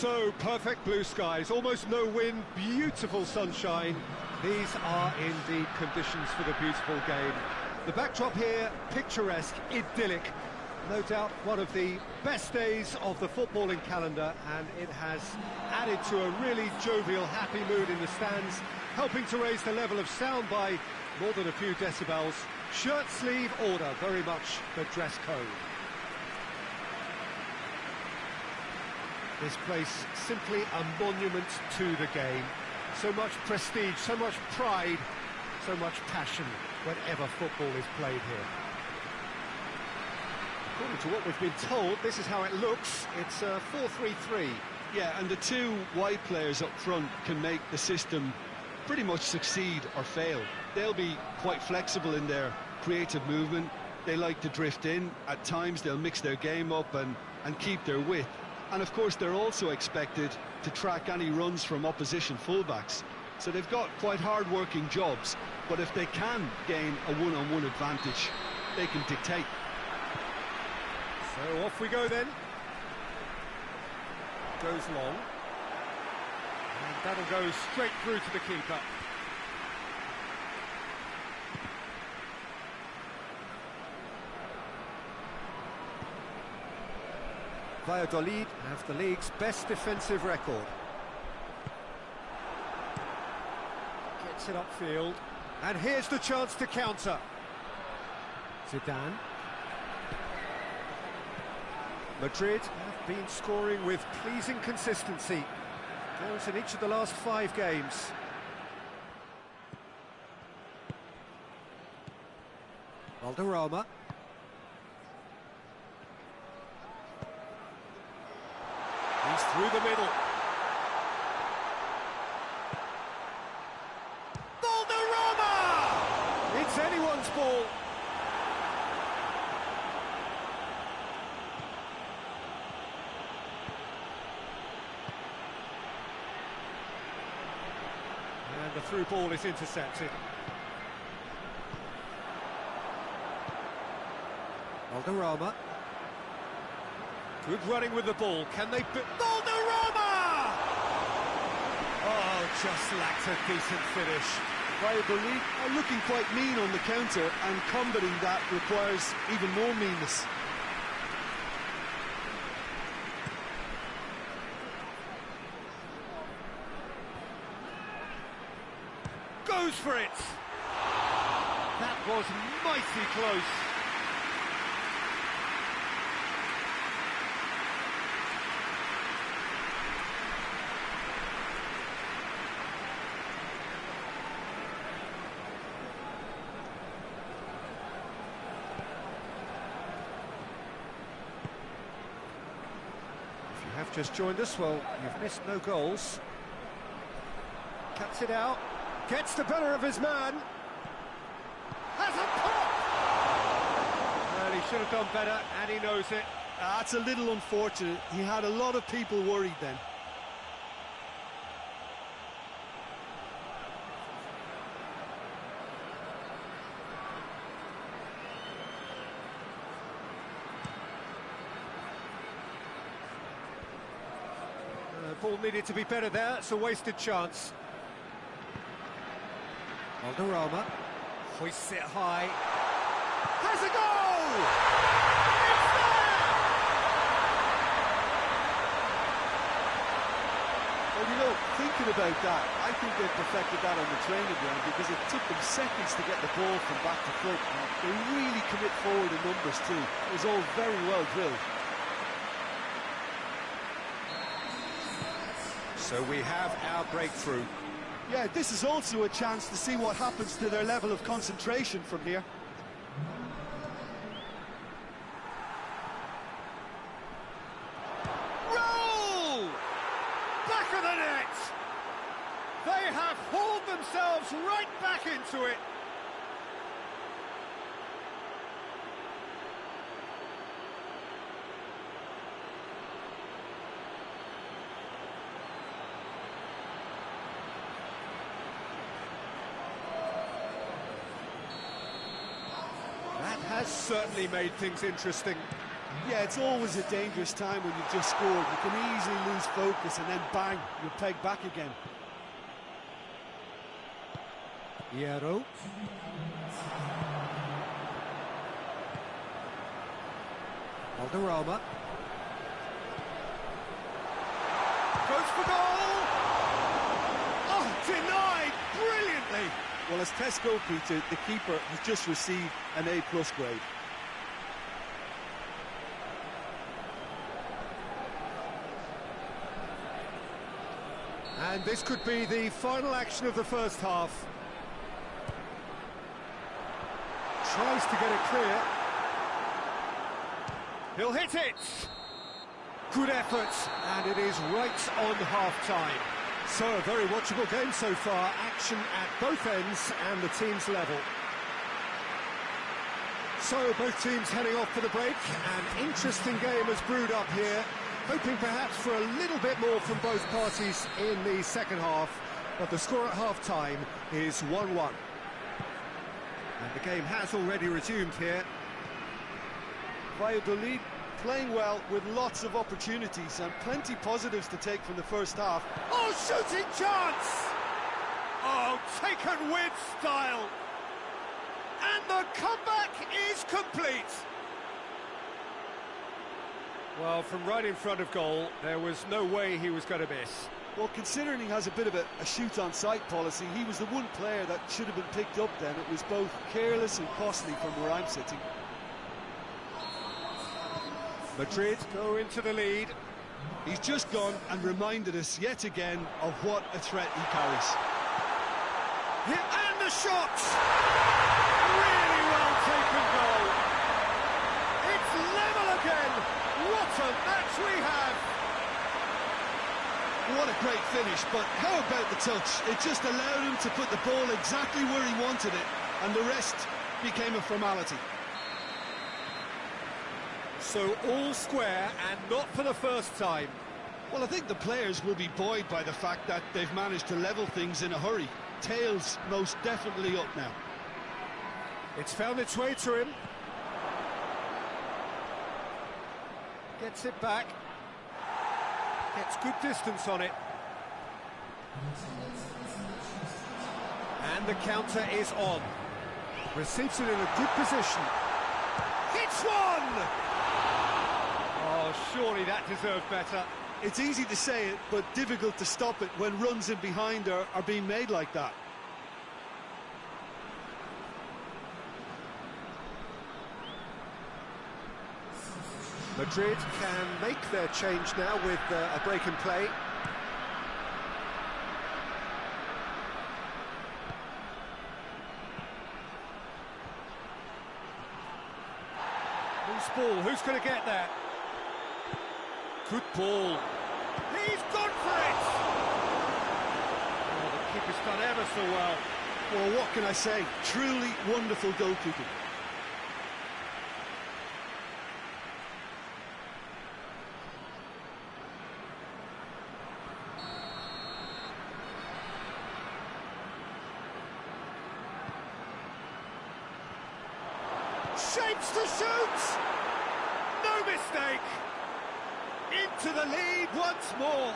So, perfect blue skies, almost no wind, beautiful sunshine. These are indeed conditions for the beautiful game. The backdrop here, picturesque, idyllic. No doubt one of the best days of the footballing calendar, and it has added to a really jovial, happy mood in the stands, helping to raise the level of sound by more than a few decibels. Shirt sleeve order, very much the dress code. This place simply a monument to the game. So much prestige, so much pride, so much passion whenever football is played here. According to what we've been told, this is how it looks. It's a 4-3-3. Yeah, and the two wide players up front can make the system pretty much succeed or fail. They'll be quite flexible in their creative movement. They like to drift in. At times they'll mix their game up and keep their width. And of course they're also expected to track any runs from opposition fullbacks. So they've got quite hard-working jobs, but if they can gain a one-on-one advantage, they can dictate. So off we go then. Goes long. And that'll go straight through to the keeper. Valladolid have the league's best defensive record. Gets it upfield. And here's the chance to counter. Zidane. Madrid have been scoring with pleasing consistency. Goals in each of the last 5 games. Valderrama. He's through the middle. Valderrama! It's anyone's ball. And the through ball is intercepted. Valderrama. Good running with the ball. Can they... Valderrama! Oh, just lacked a decent finish. Valladolid are looking quite mean on the counter, and combating that requires even more meanness. Goes for it! That was mighty close. Have just joined us, well, you've missed no goals. Cuts it out, gets the better of his man. Has a pop! Well, he should have done better, and he knows it. That's a little unfortunate. He had a lot of people worried then. Ball needed to be better there, it's a wasted chance. Valderrama hoists it high. Has a goal! It's there! Well, you know, thinking about that, I think they perfected that on the training ground because it took them seconds to get the ball from back to front. They really commit forward in numbers too. It was all very well drilled. So we have our breakthrough. Yeah, this is also a chance to see what happens to their level of concentration from here. Roll! Back of the net! They have hauled themselves right back into it. Has certainly made things interesting. Yeah, it's always a dangerous time when you've just scored. You can easily lose focus and then bang, you're pegged back again. Hierro. Valderrama. Goes for goal! Oh, denied brilliantly! Well, as tests go, Peter, the keeper has just received an A+ grade. And this could be the final action of the first half. Tries to get it clear. He'll hit it! Good effort, and it is right on half-time. So, a very watchable game so far. Action at both ends and the team's level. So, both teams heading off for the break. An interesting game has brewed up here. Hoping perhaps for a little bit more from both parties in the second half. But the score at half-time is 1-1. And the game has already resumed here. Valladolid playing well with lots of opportunities and plenty positives to take from the first half. Oh, shooting chance! Oh, taken with style. And the comeback is complete. Well, from right in front of goal, there was no way he was going to miss. Well, considering he has a bit of a shoot-on-sight policy, he was the one player that should have been picked up then. It was both careless and costly from where I'm sitting. Madrid go into the lead. He's just gone and reminded us yet again of what a threat he carries. And the shot! Really well taken goal. It's level again. What a match we have. What a great finish, but how about the touch? It just allowed him to put the ball exactly where he wanted it, and the rest became a formality. So all square, and not for the first time. Well, I think the players will be buoyed by the fact that they've managed to level things in a hurry. Tails most definitely up now. It's found its way to him. Gets it back. Gets good distance on it. And the counter is on. Receives it in a good position. Hits one! Oh, surely that deserved better. It's easy to say it, but difficult to stop it when runs in behind are being made like that. Madrid can make their change now with a break in play. Loose ball, who's going to get there? Good ball. He's gone for it! Oh, the keeper's done ever so well. Well, what can I say? Truly wonderful goalkeeping. Shapes to shoot! No mistake! Into the lead once more.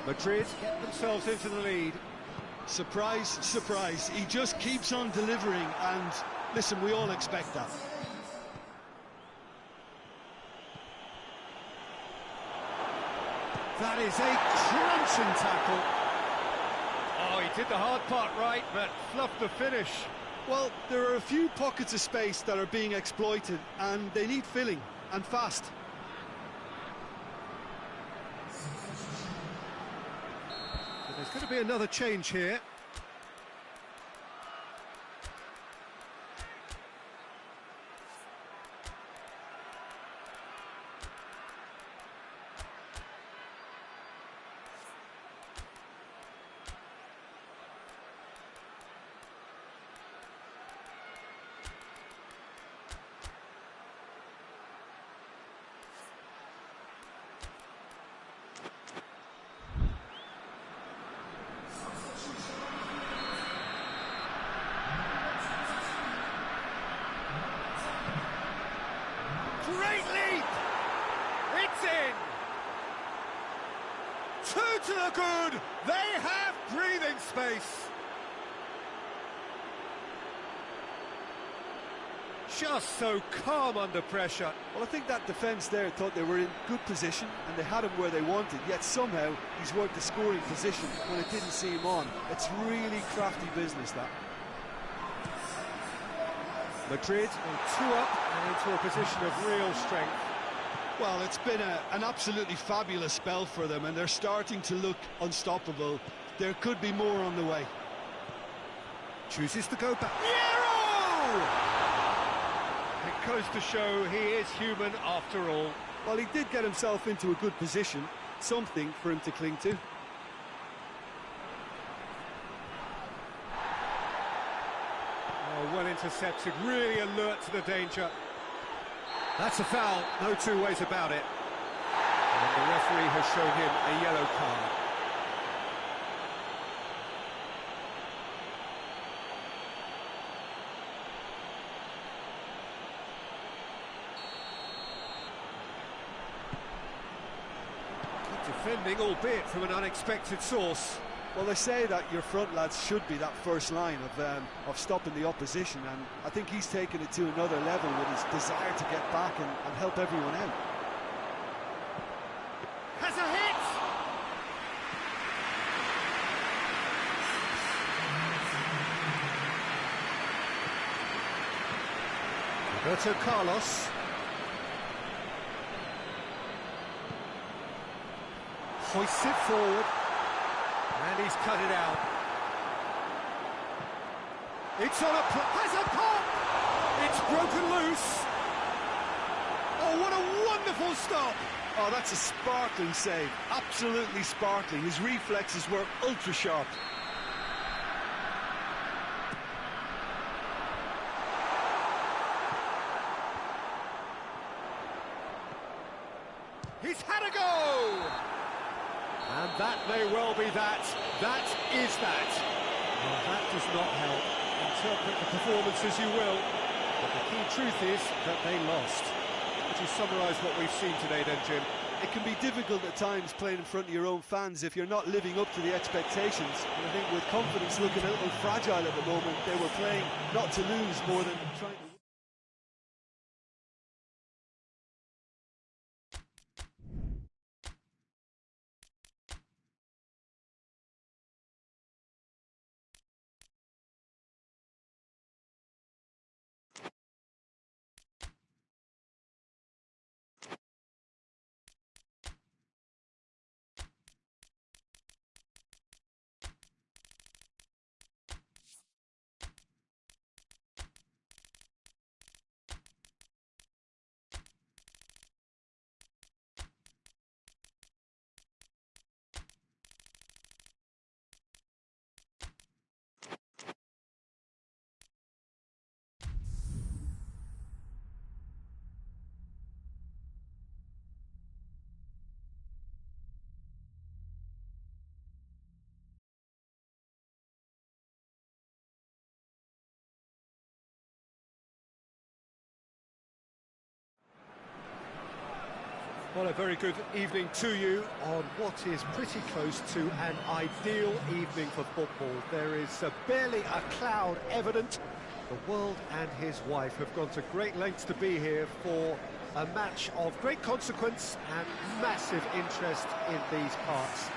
Madrid get themselves into the lead. Surprise, surprise. He just keeps on delivering, and listen, we all expect that. That is a crunching tackle. Oh, he did the hard part right, but fluffed the finish. Well, there are a few pockets of space that are being exploited, and they need filling, and fast. But there's going to be another change here. the good! They have breathing space! Just so calm under pressure. Well, I think that defence there thought they were in good position and they had him where they wanted, yet somehow he's worked the scoring position when it didn't see him on. It's really crafty business, that. Madrid on 2 up and into a position of real strength. Well, it's been an absolutely fabulous spell for them and they're starting to look unstoppable. There could be more on the way. Chooses to go back. Piero! It goes to show he is human after all. Well, he did get himself into a good position, something for him to cling to. Oh, well intercepted, really alert to the danger. That's a foul, no two ways about it. And the referee has shown him a yellow card. Defending, albeit from an unexpected source. Well, they say that your front lads should be that first line of stopping the opposition, and I think he's taken it to another level with his desire to get back and help everyone out. Has a hit! Roberto Carlos. Hoists it forward, and he's cut it out. It's on has a pop! It's broken loose. Oh, what a wonderful stop! Oh, that's a sparkling save, absolutely sparkling. His reflexes were ultra sharp. He's had a go! And that may well be that. That is that. Well, that does not help. Interpret the performance as you will. But the key truth is that they lost. Would you summarise what we've seen today then, Jim? It can be difficult at times playing in front of your own fans if you're not living up to the expectations. And I think with confidence looking a little fragile at the moment, they were playing not to lose more than trying to... Well, a very good evening to you on what is pretty close to an ideal evening for football. There is barely a cloud evident. The world and his wife have gone to great lengths to be here for a match of great consequence and massive interest in these parts.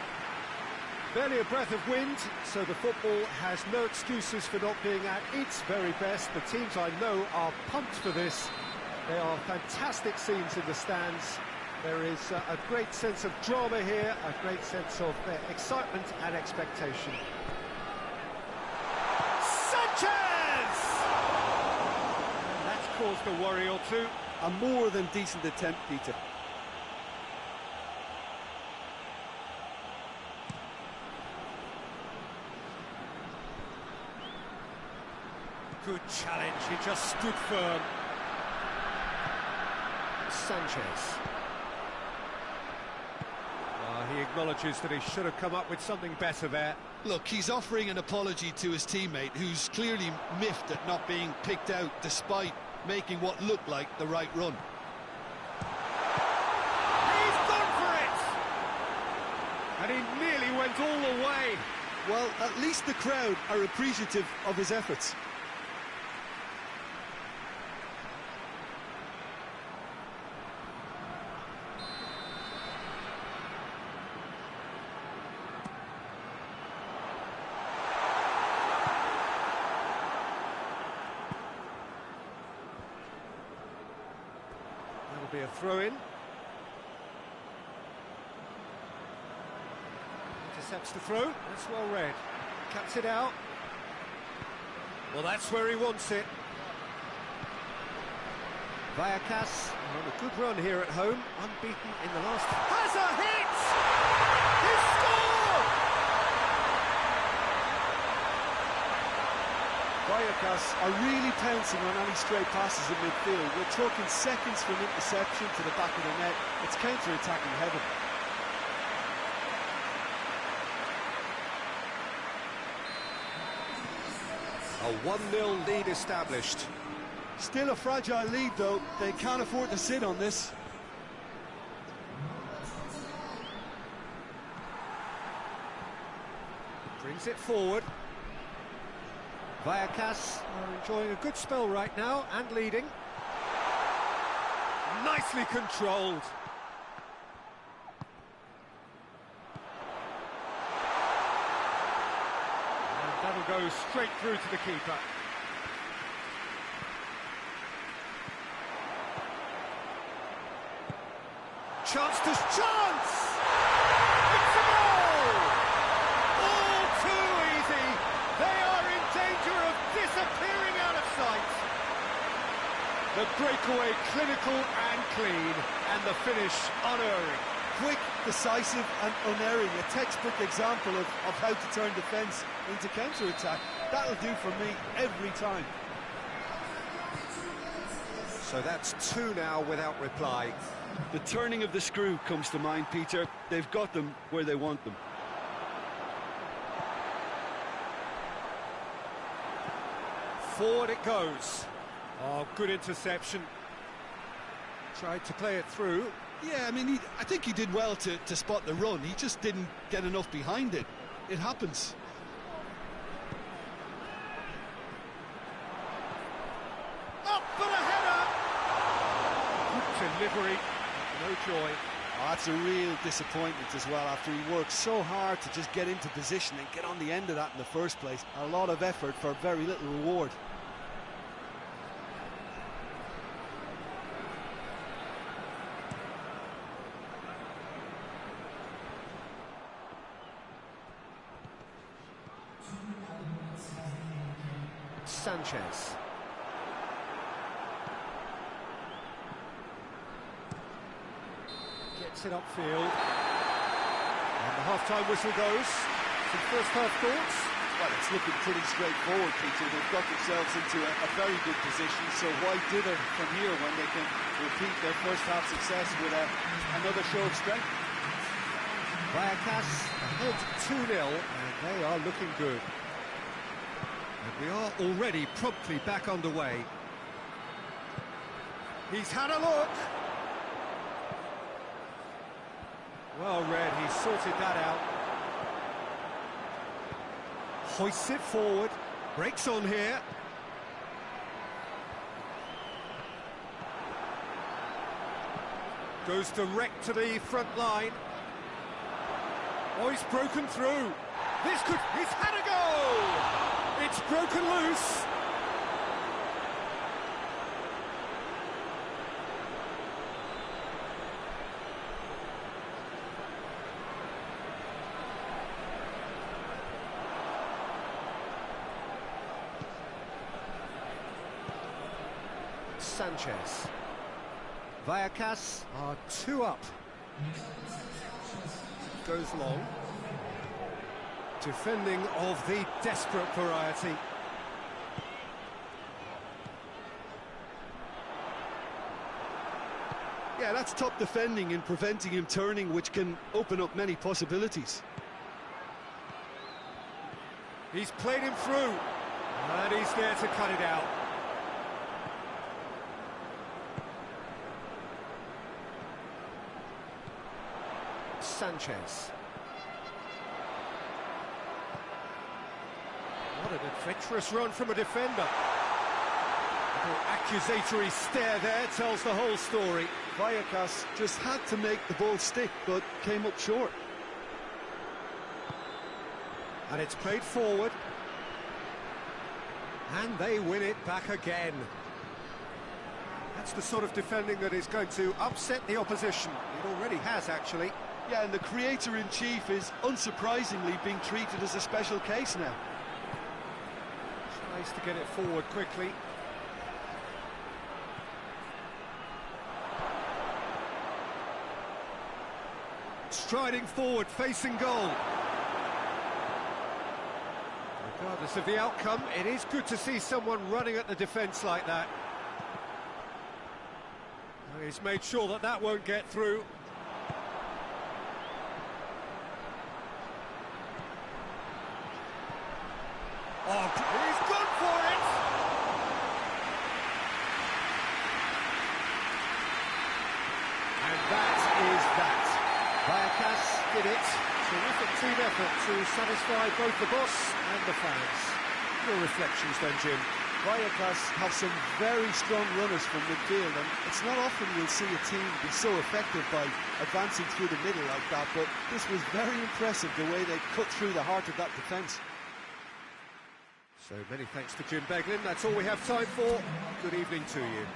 Barely a breath of wind, so the football has no excuses for not being at its very best. The teams I know are pumped for this. There are fantastic scenes in the stands. There is a great sense of drama here, a great sense of excitement and expectation. Sanchez! And that's caused a worry or two. A more than decent attempt, Peter. Good challenge, he just stood firm. Sanchez. He acknowledges that he should have come up with something better there. Look, he's offering an apology to his teammate, who's clearly miffed at not being picked out despite making what looked like the right run. He's gone for it! And he nearly went all the way. Well, at least the crowd are appreciative of his efforts. That'll be a throw-in. Intercepts the throw, that's well read. Cuts it out. Well, that's where he wants it. Vallecas on a good run here at home, unbeaten in the last... Has a hit! He scored! Vallecas are really pouncing on any stray passes in midfield. We're talking seconds from interception to the back of the net. It's counter-attacking heaven. A 1-0 lead established. Still a fragile lead, though. They can't afford to sit on this. Brings it forward. Vallecas are enjoying a good spell right now and leading. Nicely controlled. That'll go straight through to the keeper. Chance to chance! It's a goal! All too easy. They are in danger of disappearing out of sight. The breakaway clinical and clean, and the finish unerring. Quick, decisive and unerring, a textbook example of how to turn defence into counter-attack. That'll do for me every time. So that's 2 now without reply. The turning of the screw comes to mind, Peter. They've got them where they want them. Forward it goes. Oh, good interception. Tried to play it through. Yeah, I mean, I think he did well to spot the run. He just didn't get enough behind it. It happens. Up for the header! Good delivery, no joy. Oh, that's a real disappointment as well, after he worked so hard to just get into position and get on the end of that in the first place. A lot of effort for very little reward. Sanchez. Gets it upfield. And the half-time whistle goes. Some first-half thoughts? Well, it's looking pretty straightforward, Peter. They've got themselves into a very good position, so why dither from here when they can repeat their first-half success with another show of strength? Vallecas ahead 2-0, and they are looking good. And we are already promptly back underway. He's had a look. Well read, he sorted that out. Hoists it forward, breaks on here. Goes direct to the front line. Oh, he's broken through. He's had a goal! It's broken loose. Sanchez. Vallecas are 2 up. Goes long. Defending of the desperate variety. Yeah, that's top defending and preventing him turning, which can open up many possibilities. He's played him through, and he's there to cut it out. Sanchez. What an adventurous run from a defender. A little accusatory stare there tells the whole story. Vallecano just had to make the ball stick, but came up short. And it's played forward. And they win it back again. That's the sort of defending that is going to upset the opposition. It already has, actually. Yeah, and the creator-in-chief is unsurprisingly being treated as a special case now. Tries to get it forward quickly. Striding forward, facing goal. Regardless of the outcome, it is good to see someone running at the defence like that. He's made sure that that won't get through. Oh, he's gone for it! And that is that. Vallecano did it. Terrific team effort to satisfy both the boss and the fans. Your reflections then, Jim? Vallecano have some very strong runners from midfield, and it's not often you'll see a team be so effective by advancing through the middle like that, but this was very impressive, the way they cut through the heart of that defence. So many thanks to Jim Beglin. That's all we have time for. Good evening to you.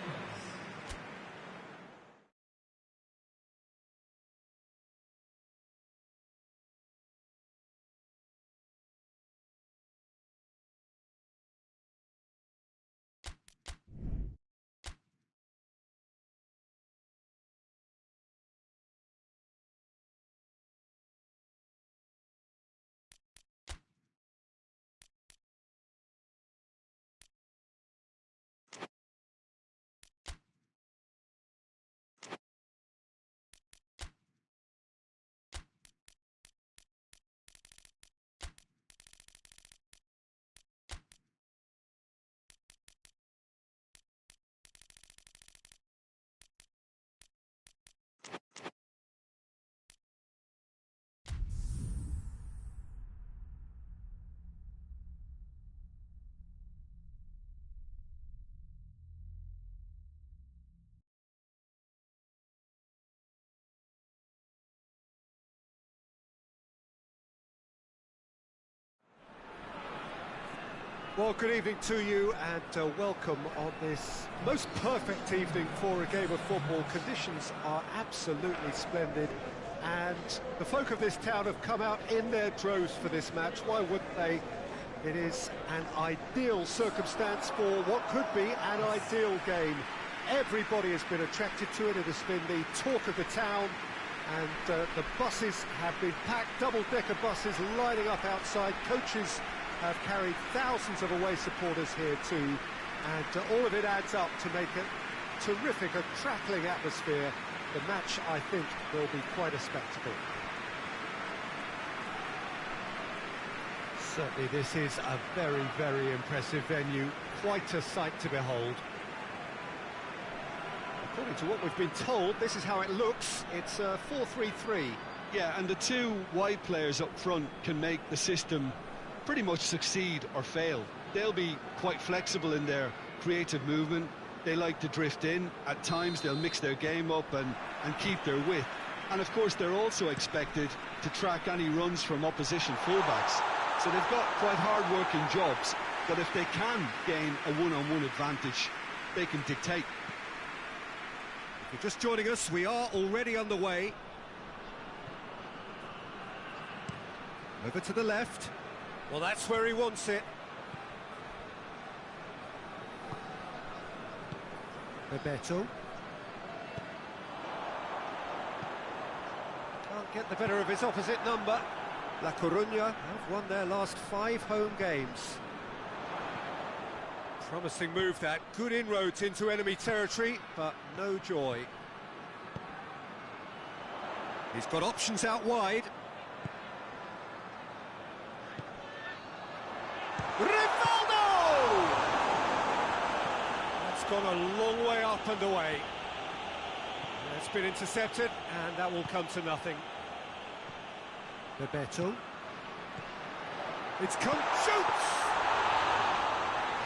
Well, good evening to you and welcome on this most perfect evening for a game of football. Conditions are absolutely splendid and the folk of this town have come out in their droves for this match. Why wouldn't they? It is an ideal circumstance for what could be an ideal game. Everybody has been attracted to it. It has been the talk of the town and the buses have been packed, double-decker buses lining up outside. Coaches have carried thousands of away supporters here too, and all of it adds up to make a terrific, a crackling atmosphere. The match, I think, will be quite a spectacle. Certainly this is a very, very impressive venue, quite a sight to behold. According to what we've been told, this is how it looks. It's 4-3-3. Yeah, and the two wide players up front can make the system pretty much succeed or fail. They'll be quite flexible in their creative movement. They like to drift in. At times they'll mix their game up and keep their width. And of course they're also expected to track any runs from opposition fullbacks. So they've got quite hard-working jobs, but if they can gain a one-on-one advantage, they can dictate. If you're just joining us, we are already underway. Over to the left. Well, that's where he wants it. Bebeto. Can't get the better of his opposite number. La Coruña have won their last 5 home games. Promising move that. Good inroads into enemy territory, but no joy. He's got options out wide. Rivaldo! That's gone a long way up and away. It's been intercepted, and that will come to nothing. Bebeto. It's come, shoots!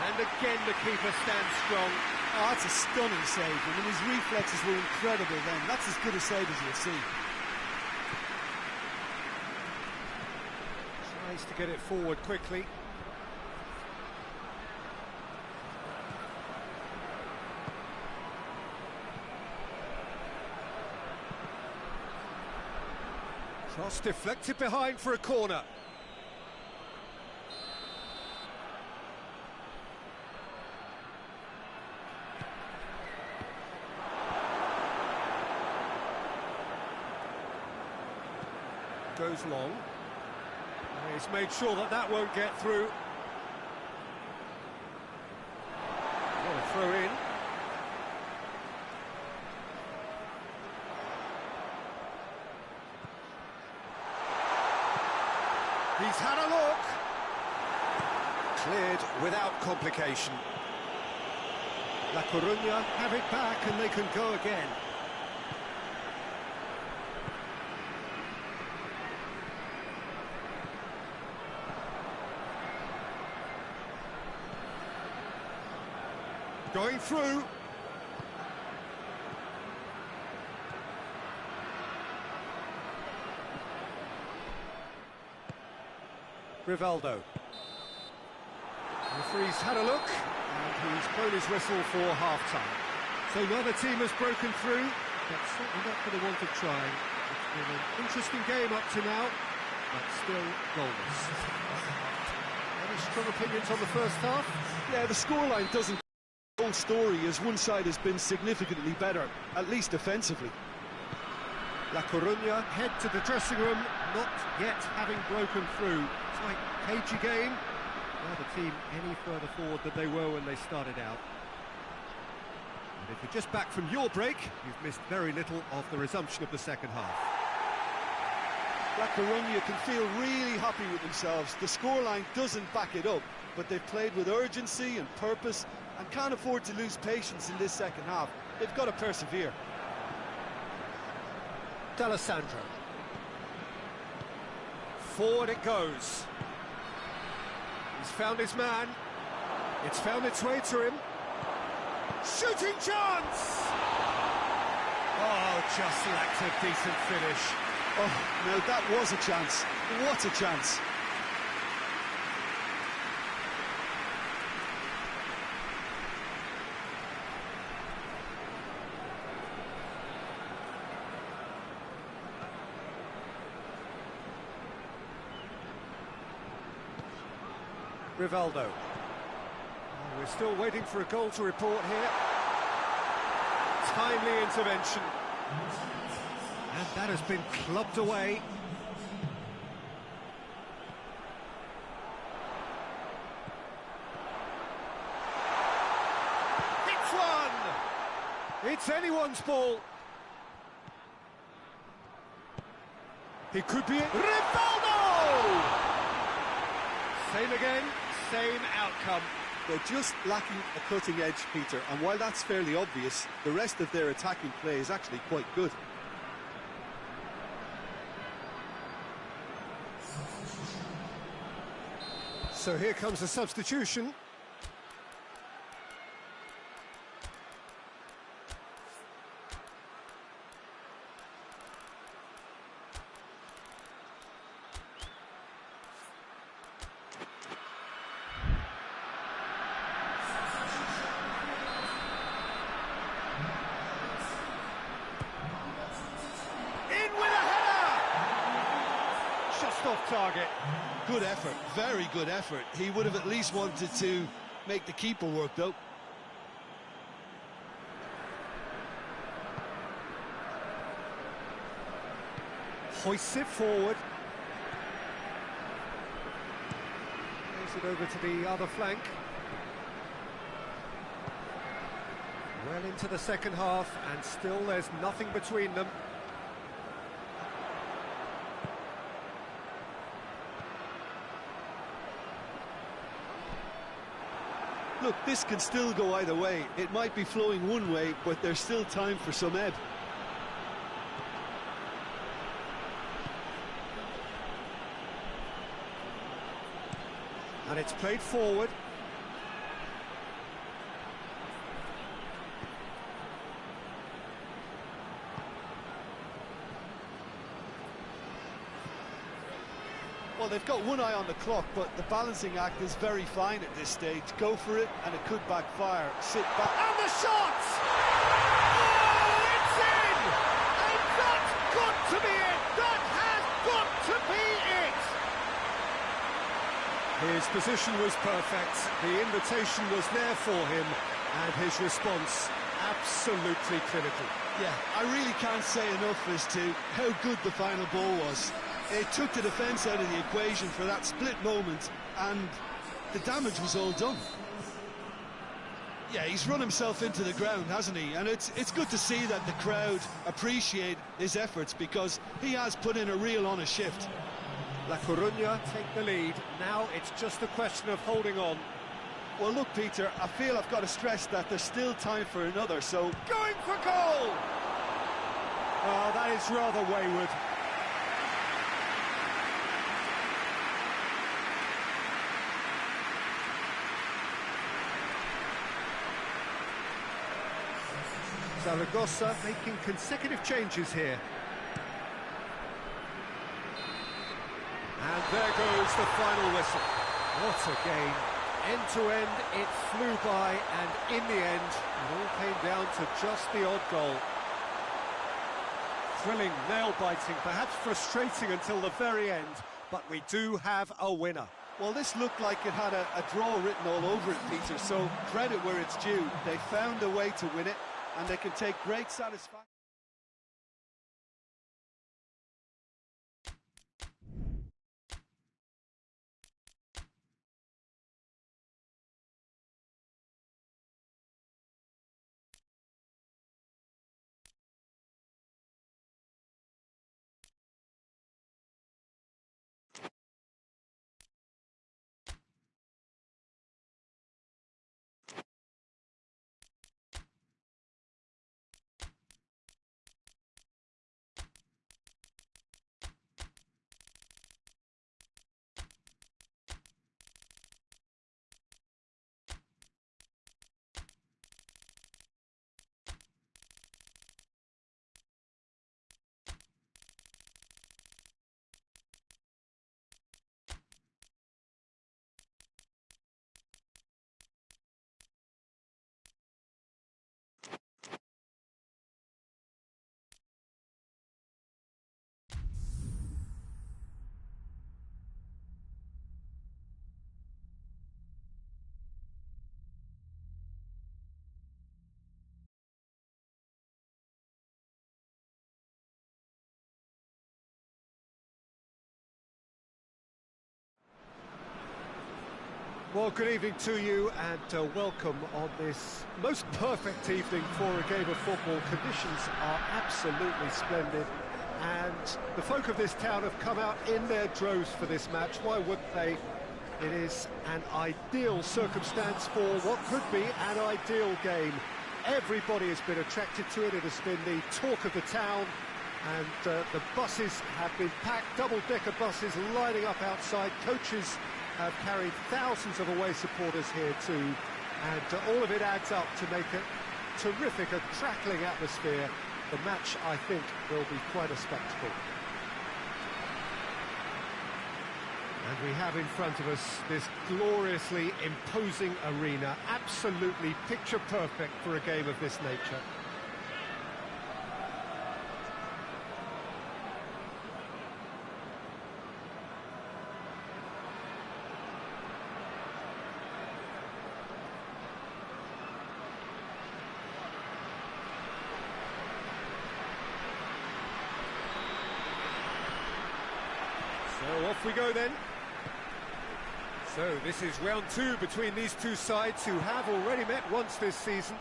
And again the keeper stands strong. Oh, that's a stunning save. I mean, his reflexes were incredible then. That's as good a save as you'll see. Tries to get it forward quickly. Cross deflected behind for a corner. Goes long. He's made sure that that won't get through. What a throw in. He's had a look. Cleared without complication. La Coruña have it back and they can go again. Going through. Rivaldo. Referee's had a look, and he's blown his whistle for half-time. So neither team has broken through, but certainly not for the want of trying. It's been an interesting game up to now, but still goalless. Any strong opinions on the first half? Yeah, the scoreline doesn't tell the whole story, as one side has been significantly better, at least defensively. La Coruña head to the dressing room, not yet having broken through. Tight, cagey game. Neither team any further forward than they were when they started out. And if you're just back from your break, you've missed very little of the resumption of the second half. La Coruña can feel really happy with themselves. The scoreline doesn't back it up, but they've played with urgency and purpose and can't afford to lose patience in this second half. They've got to persevere. D'Alessandro. Forward it goes. He's found his man. It's found its way to him. Shooting chance! Oh, just lacked a decent finish. Oh, now that was a chance. What a chance. Rivaldo. Oh, we're still waiting for a goal to report here. Timely intervention. And that has been clubbed away. It's one! It's anyone's ball. It could be it. Rivaldo! Same again, same outcome. They're just lacking a cutting edge, Peter, and while that's fairly obvious, the rest of their attacking play is actually quite good. So here comes a substitution. Off target. Good effort, very good effort. He would have at least wanted to make the keeper work, though. Hoists it forward. Plays it over to the other flank. Well into the second half, and still there's nothing between them. Look, this can still go either way. It might be flowing one way, but there's still time for some ebb. And it's played forward. they've got one eye on the clock, but the balancing act is very fine at this stage. Go for it, and it could backfire. Sit back. And the shot! Oh, it's in! And that's got to be it! That has got to be it! His position was perfect. The invitation was there for him, and his response absolutely clinical. Yeah, I really can't say enough as to how good the final ball was. It took the defence out of the equation for that split moment, and the damage was all done. Yeah, he's run himself into the ground, hasn't he? And it's good to see that the crowd appreciate his efforts, because he has put in a real honest shift. La Coruña take the lead. Now it's just a question of holding on. Well, look, Peter, I feel I've got to stress that there's still time for another, so... Going for goal! Oh, that is rather wayward. Zaragoza making consecutive changes here. And there goes the final whistle. What a game. End to end, it flew by, and in the end, it all came down to just the odd goal. Thrilling, nail-biting, perhaps frustrating until the very end, but we do have a winner. Well, this looked like it had a draw written all over it, Peter, so credit where it's due. They found a way to win it, and they can take great satisfaction. Well, good evening to you, and welcome on this most perfect evening for a game of football. Conditions are absolutely splendid, and the folk of this town have come out in their droves for this match. Why wouldn't they? It is an ideal circumstance for what could be an ideal game. Everybody has been attracted to it. It has been the talk of the town, and the buses have been packed, double-decker buses lining up outside. Coaches have carried thousands of away supporters here too, and all of it adds up to make a terrific, a crackling atmosphere. The match, I think, will be quite a spectacle. And we have in front of us this gloriously imposing arena, absolutely picture perfect for a game of this nature. So off we go then. So this is round two between these two sides who have already met once this season.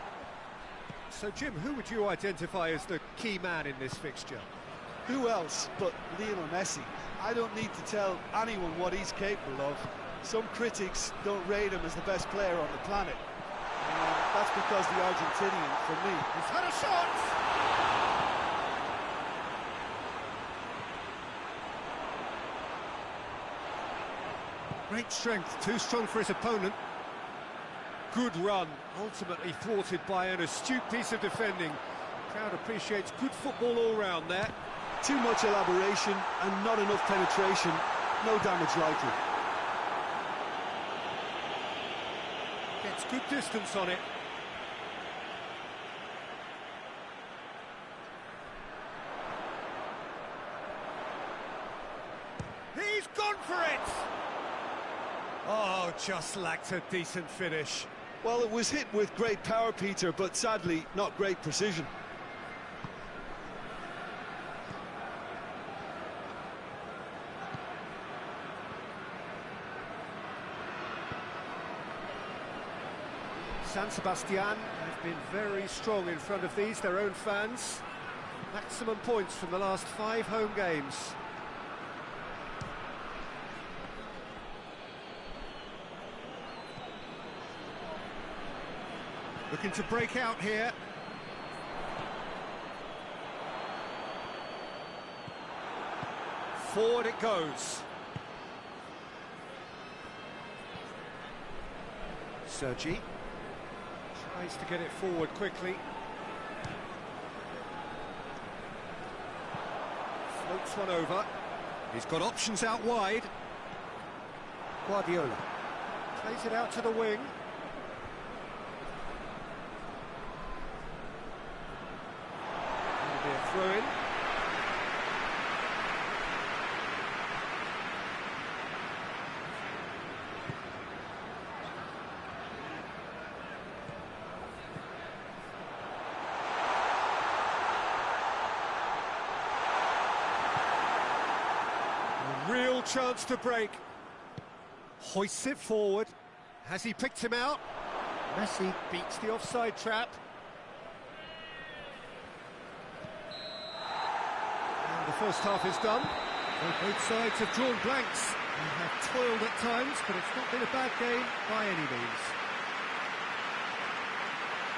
So Jim, who would you identify as the key man in this fixture? Who else but Lionel Messi? I don't need to tell anyone what he's capable of. Some critics don't rate him as the best player on the planet. That's because the Argentinian, for me, he's had a shot! Great strength, too strong for his opponent. Good run, ultimately thwarted by an astute piece of defending. The crowd appreciates good football all round there. Too much elaboration and not enough penetration. no damage likely. Gets good distance on it. He's gone for it! Oh, just lacked a decent finish. Well, it was hit with great power, Peter, but sadly, not great precision. San Sebastian have been very strong in front of their own fans. Maximum points from the last 5 home games. Looking to break out here. Forward it goes. Sergi tries to get it forward quickly. Floats one over. He's got options out wide. Guardiola plays it out to the wing. That'll be a throw-in. Real chance to break. Hoists it forward. Has he picked him out? Messi beats the offside trap. And the first half is done. Well, both sides have drawn blanks. They have toiled at times, but it's not been a bad game by any means.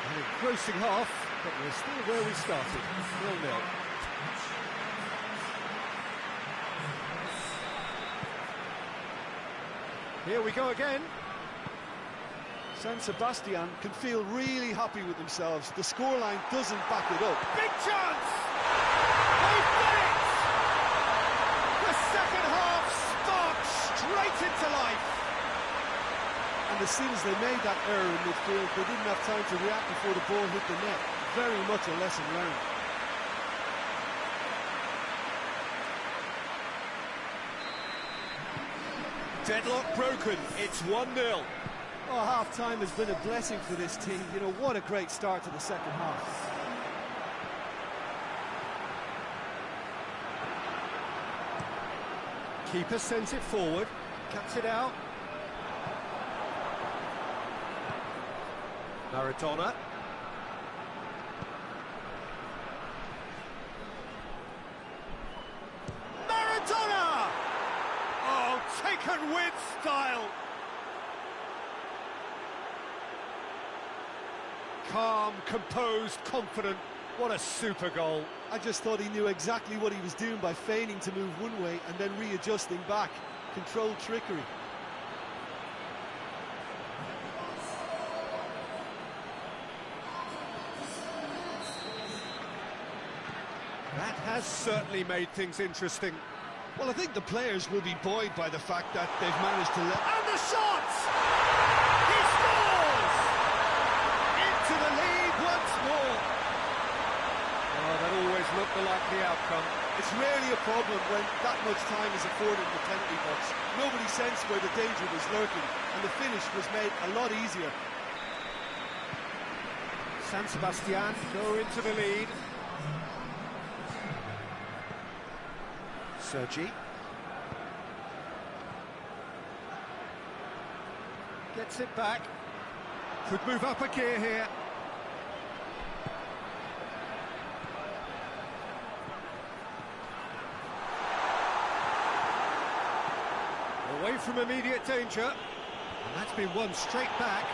An engrossing half, but we're still where we started. 0-0. Here we go again. San Sebastian can feel really happy with themselves. The scoreline doesn't back it up. Big chance! They've done it! The second half sparked straight into life. And as soon as they made that error in midfield, they didn't have time to react before the ball hit the net. Very much a lesson learned. Deadlock broken, it's 1-0. Oh, half-time has been a blessing for this team. You know, what a great start to the second half. Keeper sends it forward, cuts it out. Maradona. Maradona! Oh, taken with style. Calm, composed, confident. What a super goal. I just thought he knew exactly what he was doing by feigning to move one way and then readjusting back. Controlled trickery. That has certainly made things interesting. Well, I think the players will be buoyed by the fact that they've managed to let... And the shot! He scores! Into the lead once more. Oh, that always looked the likely outcome. It's rarely a problem when that much time is afforded in the penalty box. Nobody sensed where the danger was lurking, and the finish was made a lot easier. San Sebastian go into the lead. Sergi. Gets it back. Could move up a gear here. Away from immediate danger. And that's been won straight back.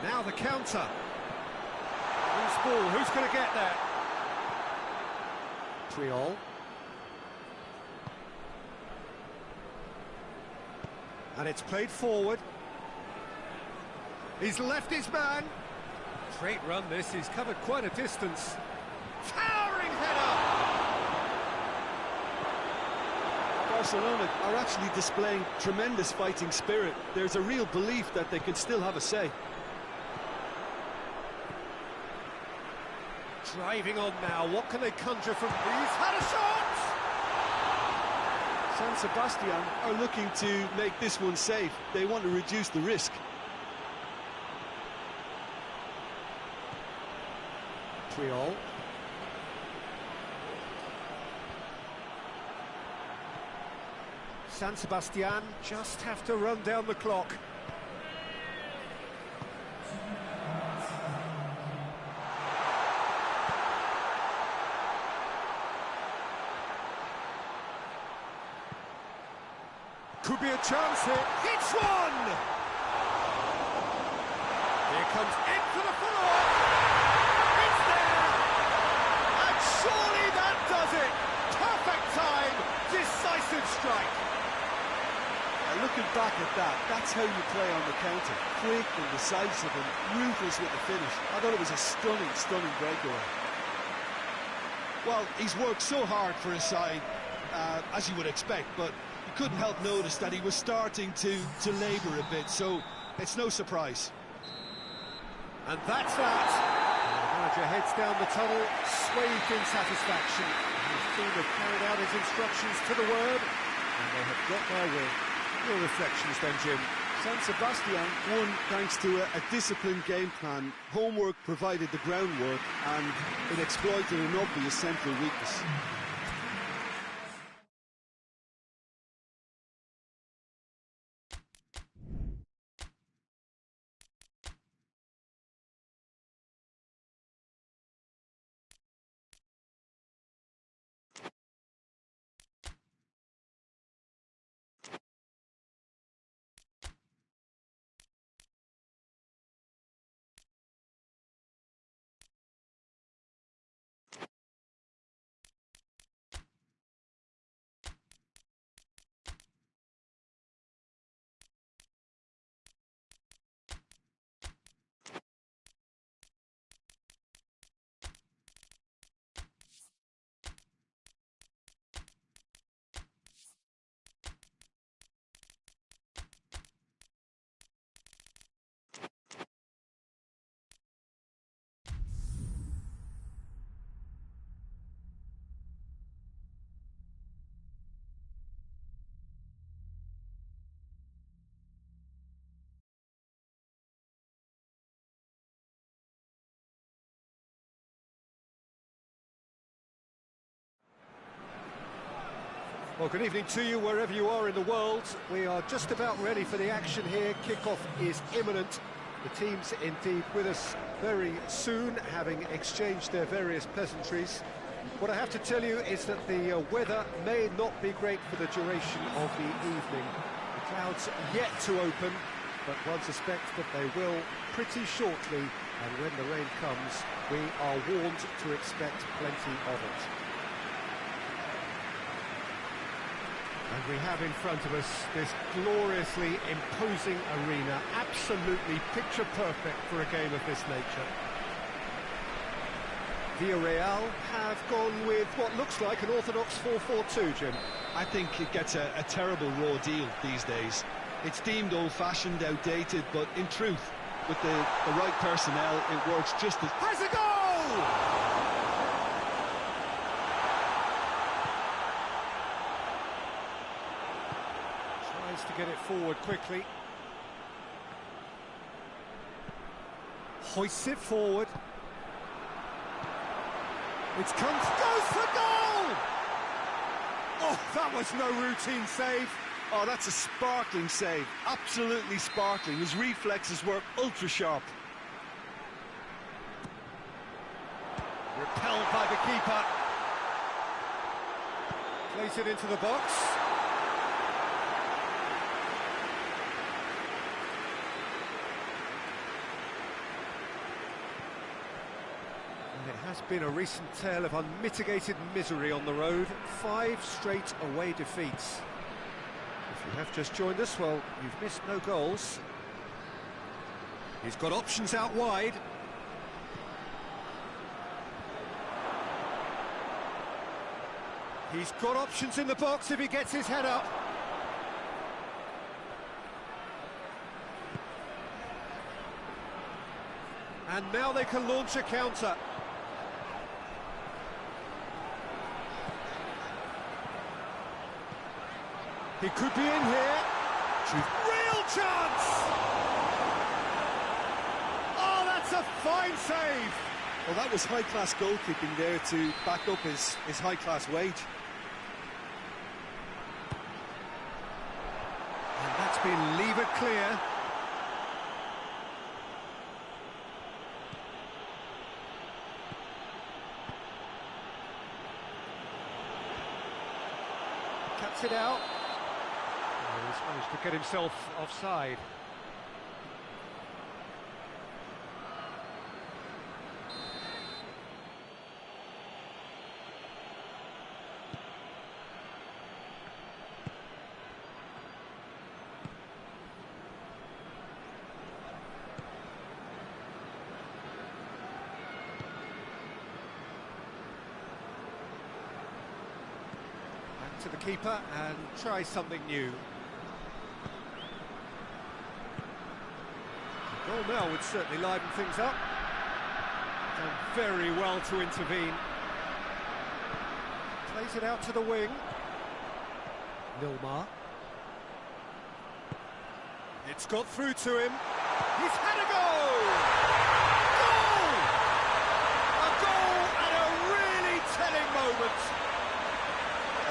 Now the counter. Loose ball, who's going to get that? Triol. And it's played forward. He's left his man. Great run this, he's covered quite a distance. Towering header! Barcelona are actually displaying tremendous fighting spirit. There's a real belief that they can still have a say. Driving on now, what can they conjure from these? Had a shot! San Sebastian are looking to make this one safe. They want to reduce the risk. Triol. San Sebastian just have to run down the clock. Could be a chance here. Hits one! Here comes in for the follow-up. It's there! And surely that does it! Perfect time, decisive strike. Looking back at that, that's how you play on the counter. Quick and decisive and ruthless with the finish. I thought it was a stunning, stunning breakaway. Well, he's worked so hard for his side, as you would expect, but you couldn't help notice that he was starting to labour a bit, so it's no surprise. And that's that. The manager heads down the tunnel, swathed in satisfaction. His team have carried out his instructions to the word, and they have got their win. Your reflections then, Jim? San Sebastian won thanks to a disciplined game plan. Homework provided the groundwork, and it exploited an obvious central weakness. Well, good evening to you wherever you are in the world. We are just about ready for the action here. Kickoff is imminent. The team's indeed with us very soon, having exchanged their various pleasantries. What I have to tell you is that the weather may not be great for the duration of the evening. The clouds yet to open, but one suspects that they will pretty shortly, and when the rain comes, we are warned to expect plenty of it. And we have in front of us this gloriously imposing arena, absolutely picture perfect for a game of this nature. Villarreal have gone with what looks like an orthodox 4-4-2, Jim. I think it gets a terrible raw deal these days. It's deemed old-fashioned, outdated, but in truth, with the right personnel, it works just as... Has a goal! To get it forward quickly. Hoists it forward. It's come, goes for goal! Oh, that was no routine save. Oh, that's a sparkling save. Absolutely sparkling. His reflexes were ultra sharp. Repelled by the keeper. Place it into the box. It has been a recent tale of unmitigated misery on the road. 5 straight away defeats. If you have just joined us, well, you've missed no goals. He's got options out wide. He's got options in the box if he gets his head up. And now they can launch a counter. He could be in here. Real chance! Oh, that's a fine save! Well, that was high-class goalkeeping there to back up his high-class wage. And that's been levered clear. Cuts it out. Oh, he's managed to get himself offside. To the keeper and try something new. The goal now would certainly liven things up. Done very well to intervene. Plays it out to the wing. Nilmar. It's got through to him. He's had a goal! Goal! A goal at a really telling moment.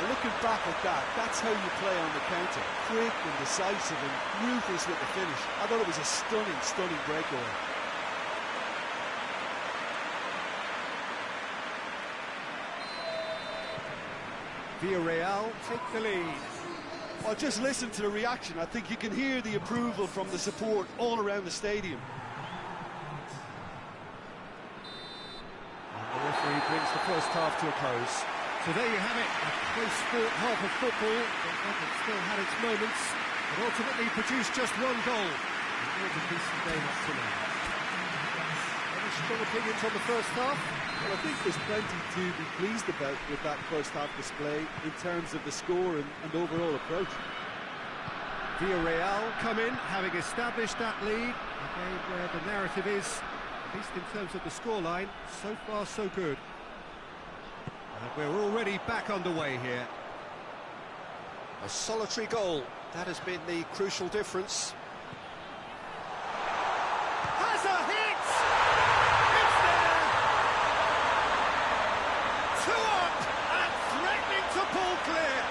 Looking back at that, that's how you play on the counter. Quick and decisive and ruthless with the finish. I thought it was a stunning, stunning breakaway. Villarreal take the lead. Well, just listen to the reaction. I think you can hear the approval from the support all around the stadium. And the referee brings the first half to a close. So there you have it, a close-fought half of football, but still had its moments, but ultimately produced just one goal. It was a decent game up to now. Any strong opinions on the first half? Well, I think there's plenty to be pleased about with that first half display in terms of the score and overall approach. Villarreal come in, having established that lead, a game where the narrative is, at least in terms of the scoreline, so far so good. And we're already back underway here. A solitary goal, that has been the crucial difference. Has a hit! It's there! 2 up and threatening to pull clear.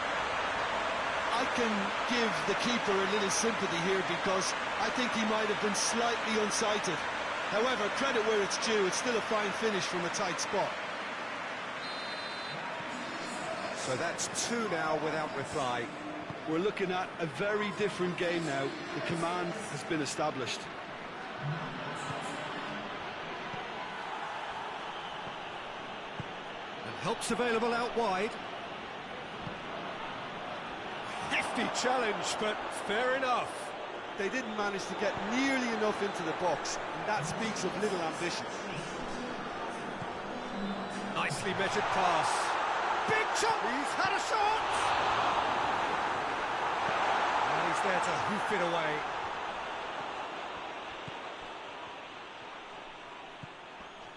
I can give the keeper a little sympathy here because I think he might have been slightly unsighted. However, credit where it's due, it's still a fine finish from a tight spot. So that's 2 now without reply. We're looking at a very different game now. The command has been established. And help's available out wide. Hefty challenge, but fair enough. They didn't manage to get nearly enough into the box, and that speaks of little ambition. Nicely measured pass. Big shot! He's had a shot! And he's there to hoof it away.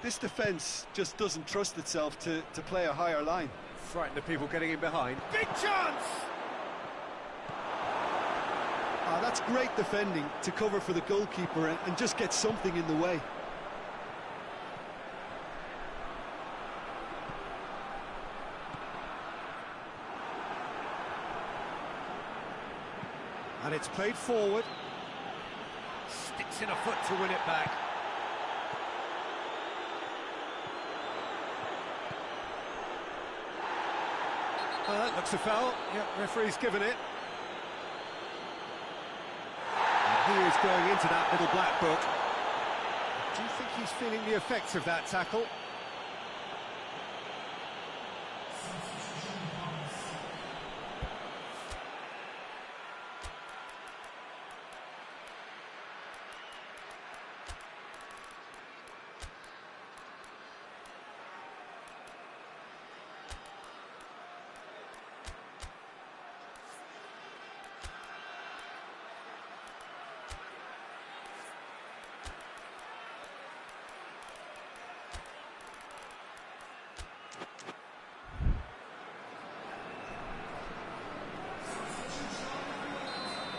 This defence just doesn't trust itself to play a higher line. Frighten the people getting in behind. Big chance! That's great defending to cover for the goalkeeper and just get something in the way. And it's played forward. Sticks in a foot to win it back. That looks a foul. Yep, referee's given it. And he is going into that little black book. Do you think he's feeling the effects of that tackle?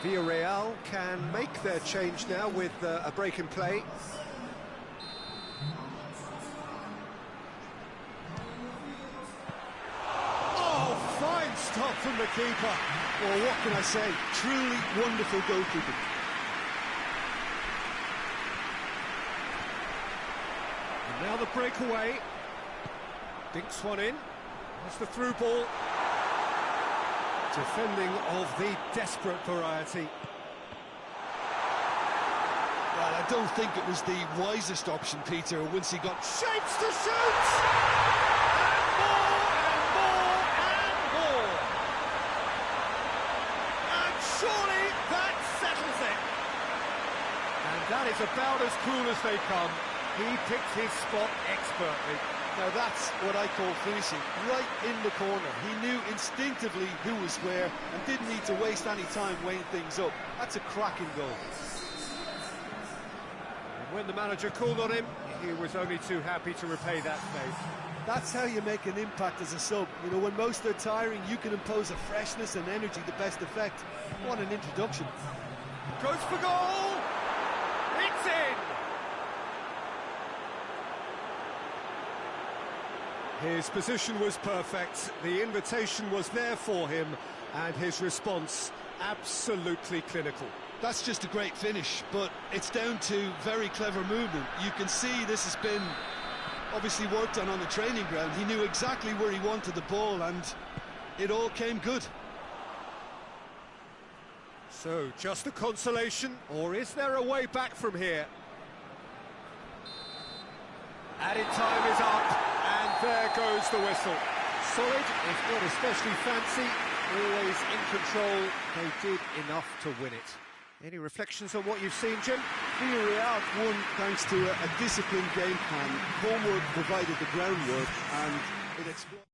Villarreal can make their change now with a break in play. Oh, fine stop from the keeper. Well, what can I say? Truly wonderful goalkeeping. And now the breakaway. Dinks one in. That's the through ball. Defending of the desperate variety. Well, I don't think it was the wisest option, Peter, once he got Shapes to shoot! And more, and more, and more! And surely that settles it! And that is about as cool as they come. He picked his spot expertly. Now that's what I call finishing, right in the corner. He knew instinctively who was where and didn't need to waste any time weighing things up. That's a cracking goal. And when the manager called on him, he was only too happy to repay that faith. That's how you make an impact as a sub. You know, when most are tiring, you can impose a freshness and energy to best effect. What an introduction. Goes for goal! It's in! His position was perfect, the invitation was there for him, and his response absolutely clinical. That's just a great finish, but it's down to very clever movement. You can see this has been obviously worked on the training ground. He knew exactly where he wanted the ball, and it all came good. So, just a consolation, or is there a way back from here? Added time is up. And there goes the whistle. Solid, if not especially fancy, always in control. They did enough to win it. Any reflections on what you've seen, Jim? Villarreal won thanks to a disciplined game plan. Homework provided the groundwork, and it exploited.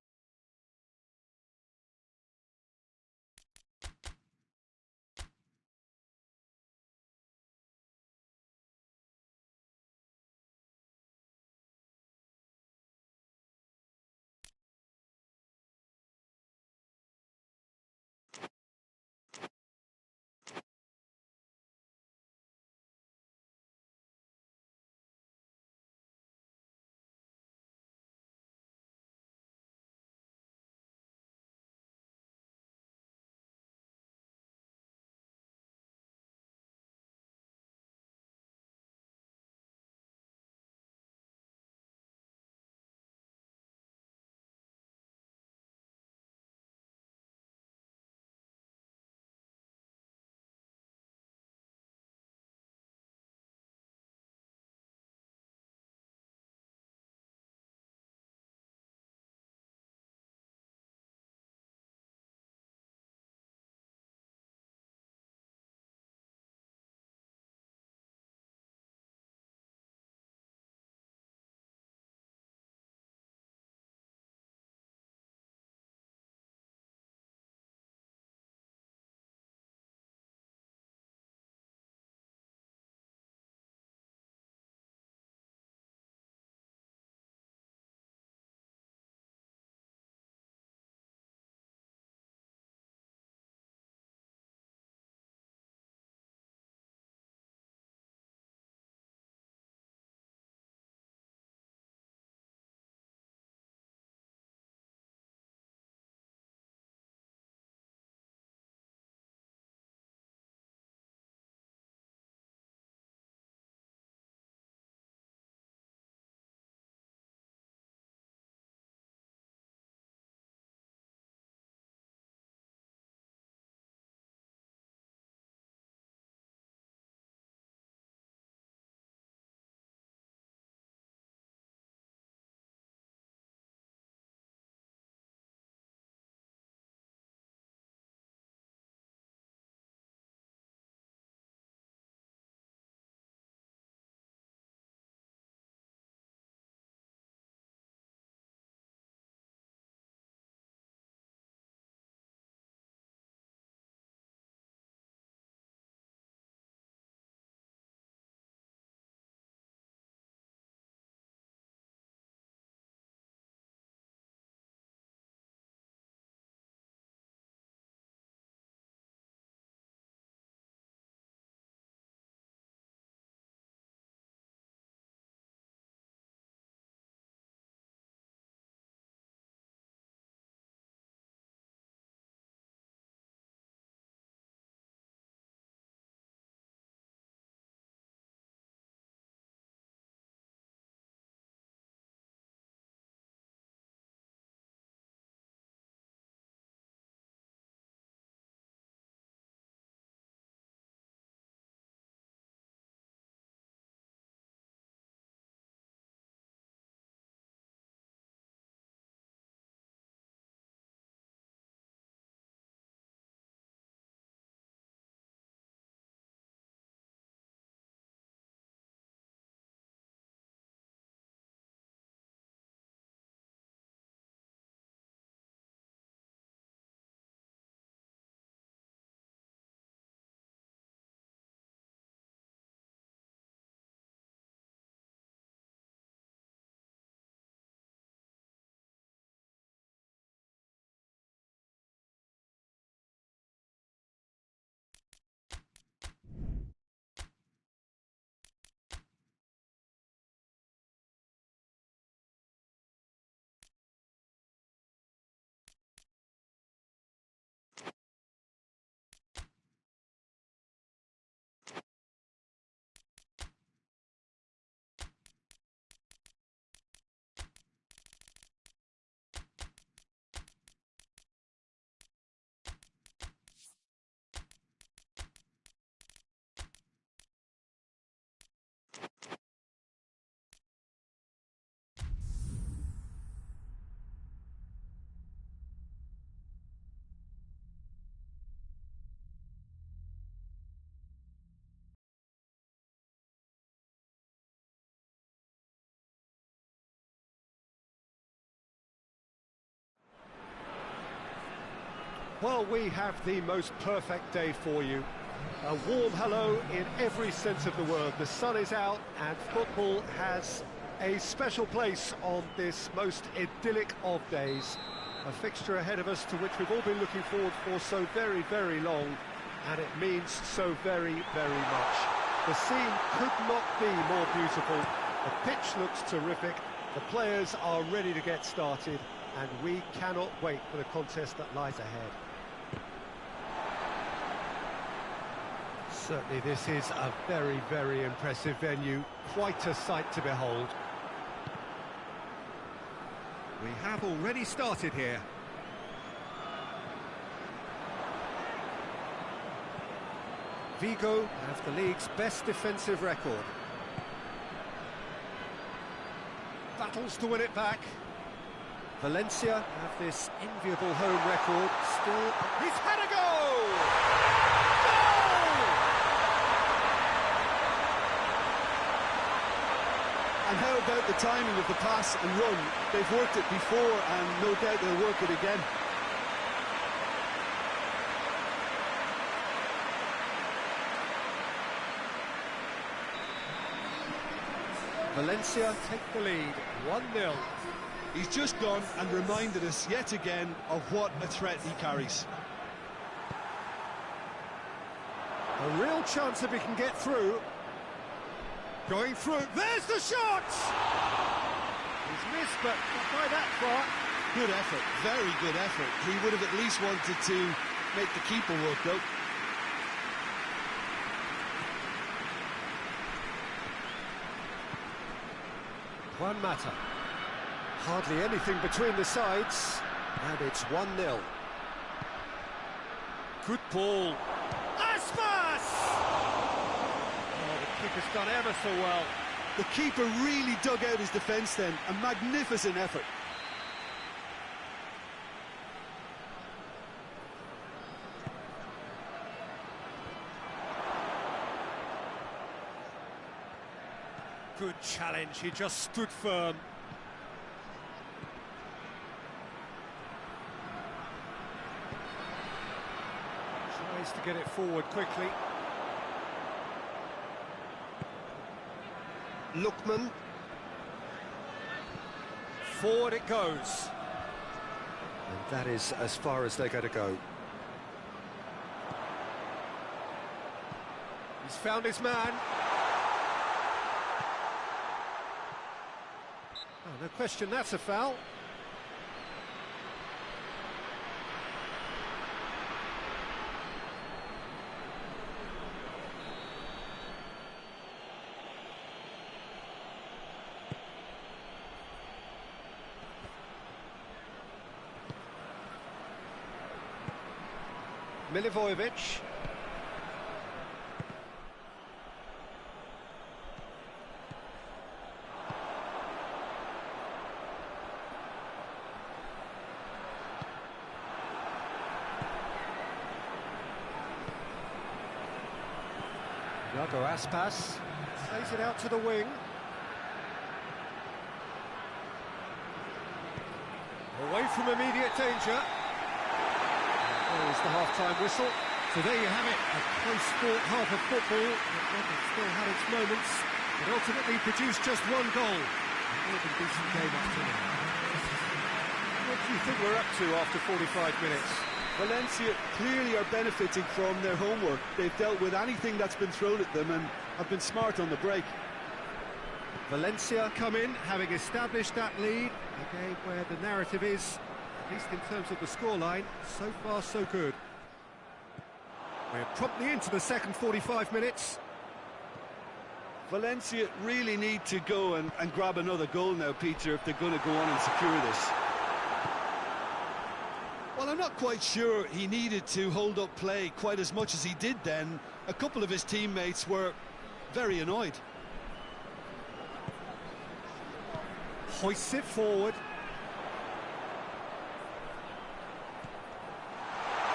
Well, we have the most perfect day for you. A warm hello in every sense of the word. The sun is out and football has a special place on this most idyllic of days. A fixture ahead of us to which we've all been looking forward for so very, very long, and it means so very, very much. The scene could not be more beautiful. The pitch looks terrific, the players are ready to get started, and we cannot wait for the contest that lies ahead. Certainly this is a very, very impressive venue, quite a sight to behold. We have already started here. VIGO have the league's best defensive record. Battles to win it back. Valencia have this enviable home record. Still, he's had a goal! And how about the timing of the pass and run? They've worked it before and no doubt they'll work it again. Valencia take the lead, 1-0. He's just gone and reminded us yet again of what a threat he carries. A real chance if he can get through. Going through, there's the shot! He's missed, but not by that far. Good effort, very good effort. He would have at least wanted to make the keeper work, though. Juan Mata. Hardly anything between the sides, and it's 1-0. Good ball. Aspas! Keeper's done ever so well. The keeper really dug out his defence then, a magnificent effort. Good challenge, he just stood firm. Tries to get it forward quickly. Lookman. Forward it goes. And that is as far as they're going to go. He's found his man. Oh, no question, that's a foul. Milivojevic. Iago Aspas plays it out to the wing. Away from immediate danger. There's the half-time whistle. So there you have it, a close-fought half of football. It still had its moments, but ultimately produced just one goal. A more than decent game up to now. What do you think we're up to after 45 minutes? Valencia clearly are benefiting from their homework. They've dealt with anything that's been thrown at them and have been smart on the break. Valencia come in, having established that lead. A game where the narrative is, at least in terms of the scoreline, so far so good. We're promptly into the second 45 minutes. Valencia really need to go and grab another goal now, Peter, if they're going to go on and secure this. Well, I'm not quite sure he needed to hold up play quite as much as he did then. A couple of his teammates were very annoyed. Hoists it forward.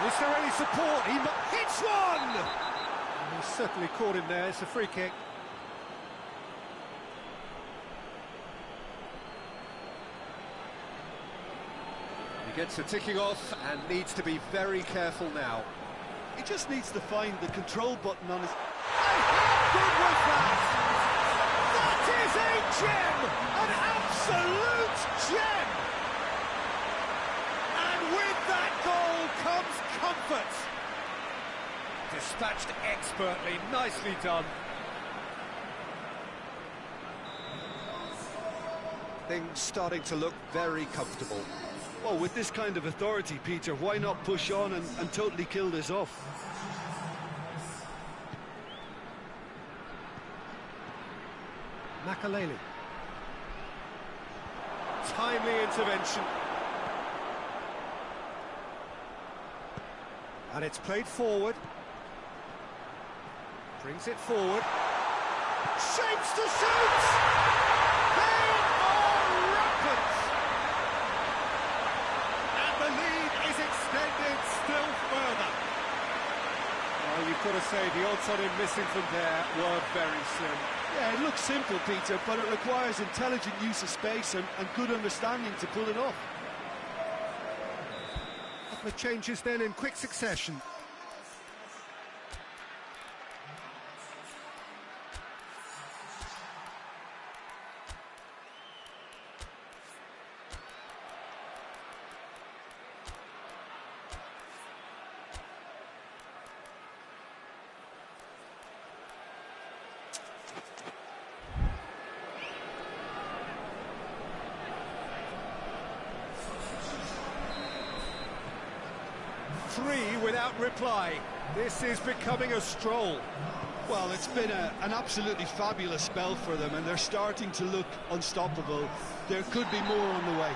Is there any support? He hits one! He certainly caught him there. It's a free kick. He gets a ticking off and needs to be very careful now. He just needs to find the control button on his... How good was that? That is a gem! An absolute gem! And with that goal comes comfort. Dispatched expertly, nicely done. Things starting to look very comfortable. Well, with this kind of authority, Peter, why not push on and totally kill this off? Makaleli. Timely intervention. And it's played forward. Brings it forward. Shapes to shoot! They are rampant! And the lead is extended still further. Well, you've got to say the odds on him missing from there were very slim. Yeah, it looks simple, Peter, but it requires intelligent use of space and good understanding to pull it off. A couple of changes then in quick succession. Three without reply. This is becoming a stroll. Well, it's been an absolutely fabulous spell for them, and they're starting to look unstoppable. There could be more on the way.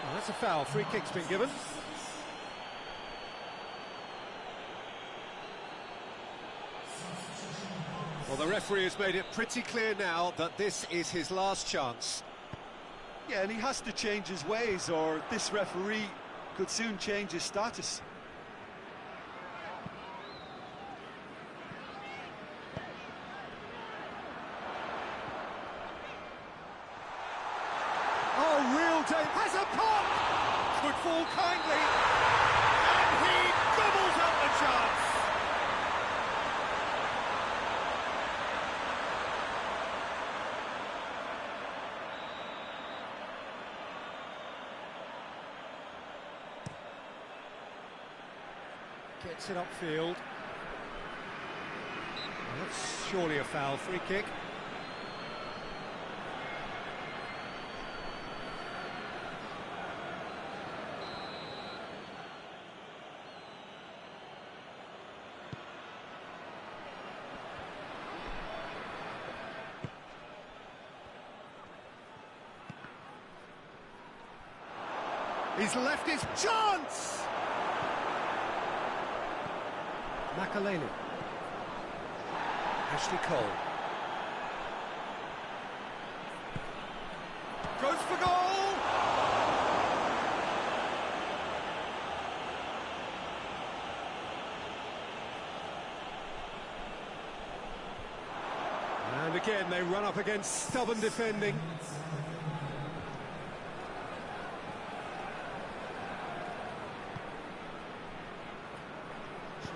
Well, that's a foul. Free kick's been given. Well, the referee has made it pretty clear now that this is his last chance. Yeah, and he has to change his ways, or this referee could soon change his status. Oh, real danger. Has a pop! Could fall kindly. And he gobbles up the chance. Gets it upfield. That's surely a foul. Free kick. He's left his chance! Makaleli. Ashley Cole. Goes for goal! And again, they run up against stubborn defending.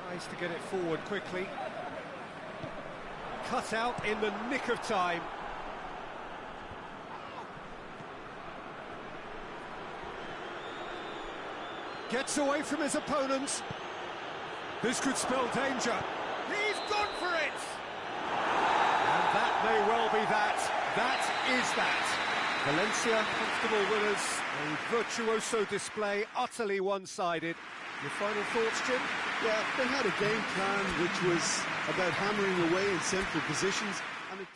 Tries to get it forward quickly. Cut out in the nick of time. Gets away from his opponents. This could spell danger. He's gone for it! And that may well be that. That is that. Valencia, comfortable winners. A virtuoso display, utterly one-sided. Your final thoughts, Jim? Yeah, they had a game plan which was about hammering away in central positions, and it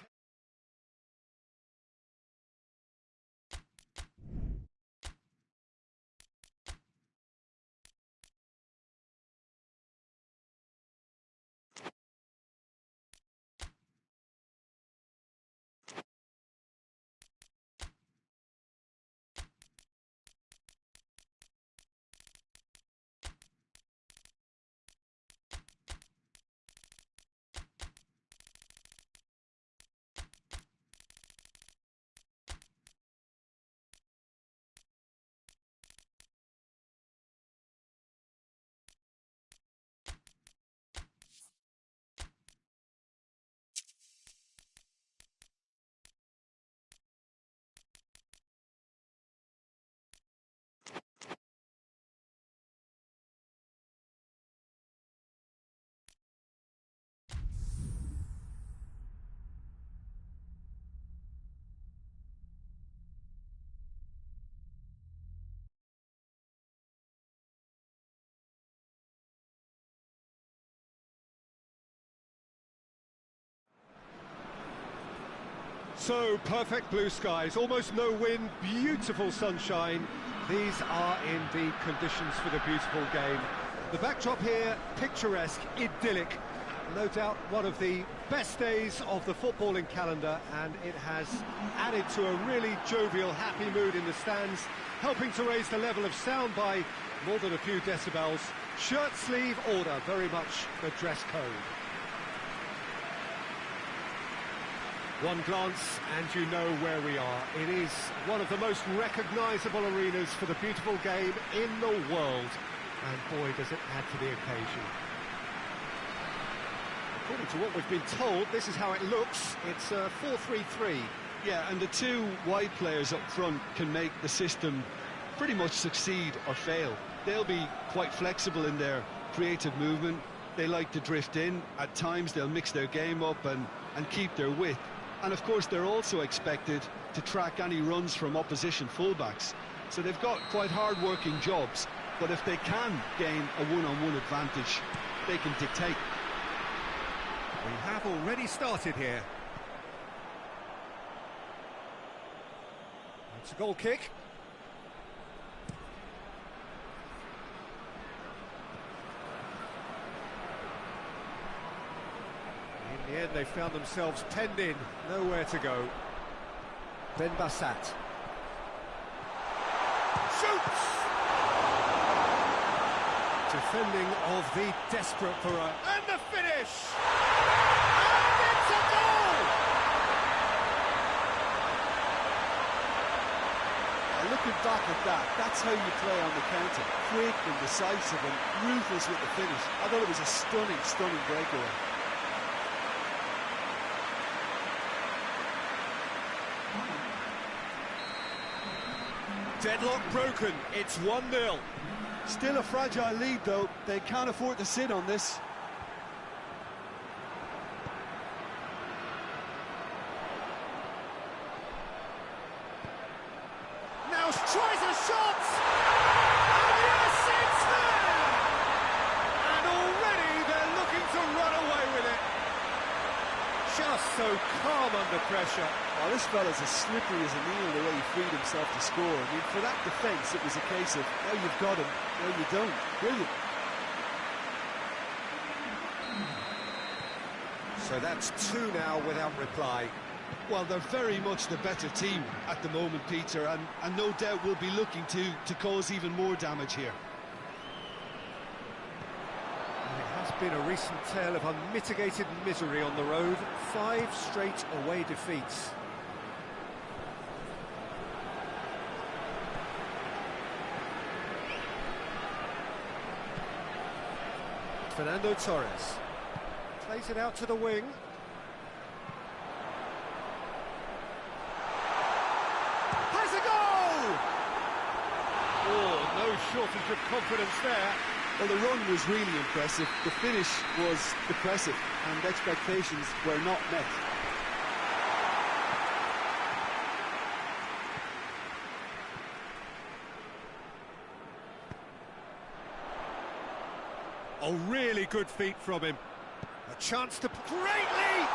So, perfect blue skies, almost no wind, beautiful sunshine. These are indeed conditions for the beautiful game. The backdrop here, picturesque, idyllic. No doubt one of the best days of the footballing calendar, and it has added to a really jovial, happy mood in the stands, helping to raise the level of sound by more than a few decibels. Shirt sleeve order, very much the dress code. One glance and you know where we are. It is one of the most recognisable arenas for the beautiful game in the world. And boy, does it add to the occasion. According to what we've been told, this is how it looks. It's 4-3-3. Yeah, and the two wide players up front can make the system pretty much succeed or fail. They'll be quite flexible in their creative movement. They like to drift in. At times they'll mix their game up and keep their width. And of course they're also expected to track any runs from opposition fullbacks. So they've got quite hard-working jobs, but if they can gain a one-on-one advantage, they can dictate. We have already started here. It's a goal kick. In the end, they found themselves penned in, nowhere to go. Ben Bassat. Shoots! Defending of the desperate for a... And the finish! And it's a goal! Looking back at that, that's how you play on the counter. Quick and decisive and ruthless with the finish. I thought it was a stunning, stunning breakaway. Deadlock broken, it's 1-0. Still a fragile lead though, they can't afford to sit on this. Now tries a shot! And yes, it's there! And already they're looking to run away with it. Just so calm under pressure. Oh, this fella's as slippery as a needle the way he freed himself to score. I mean, for that defence, it was a case of, now you've got him, now you don't. Brilliant. So that's 2 now without reply. Well, they're very much the better team at the moment, Peter, and no doubt will be looking to cause even more damage here. And it has been a recent tale of unmitigated misery on the road. 5 straight away defeats. Fernando Torres plays it out to the wing. Has a goal! Oh, no shortage of confidence there. Well, the run was really impressive. The finish was depressive, and expectations were not met. A really good feat from him. A chance to... Great leap!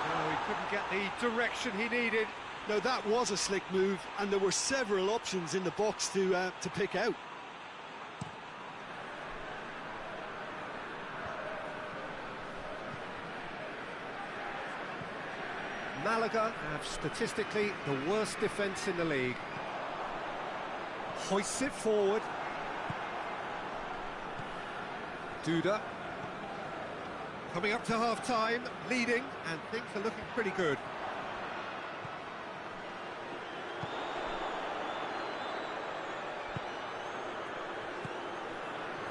No, he couldn't get the direction he needed. Now, that was a slick move, and there were several options in the box to pick out. Malaga have statistically the worst defence in the league. Hoists it forward. Duda. Coming up to half-time, leading, and things are looking pretty good.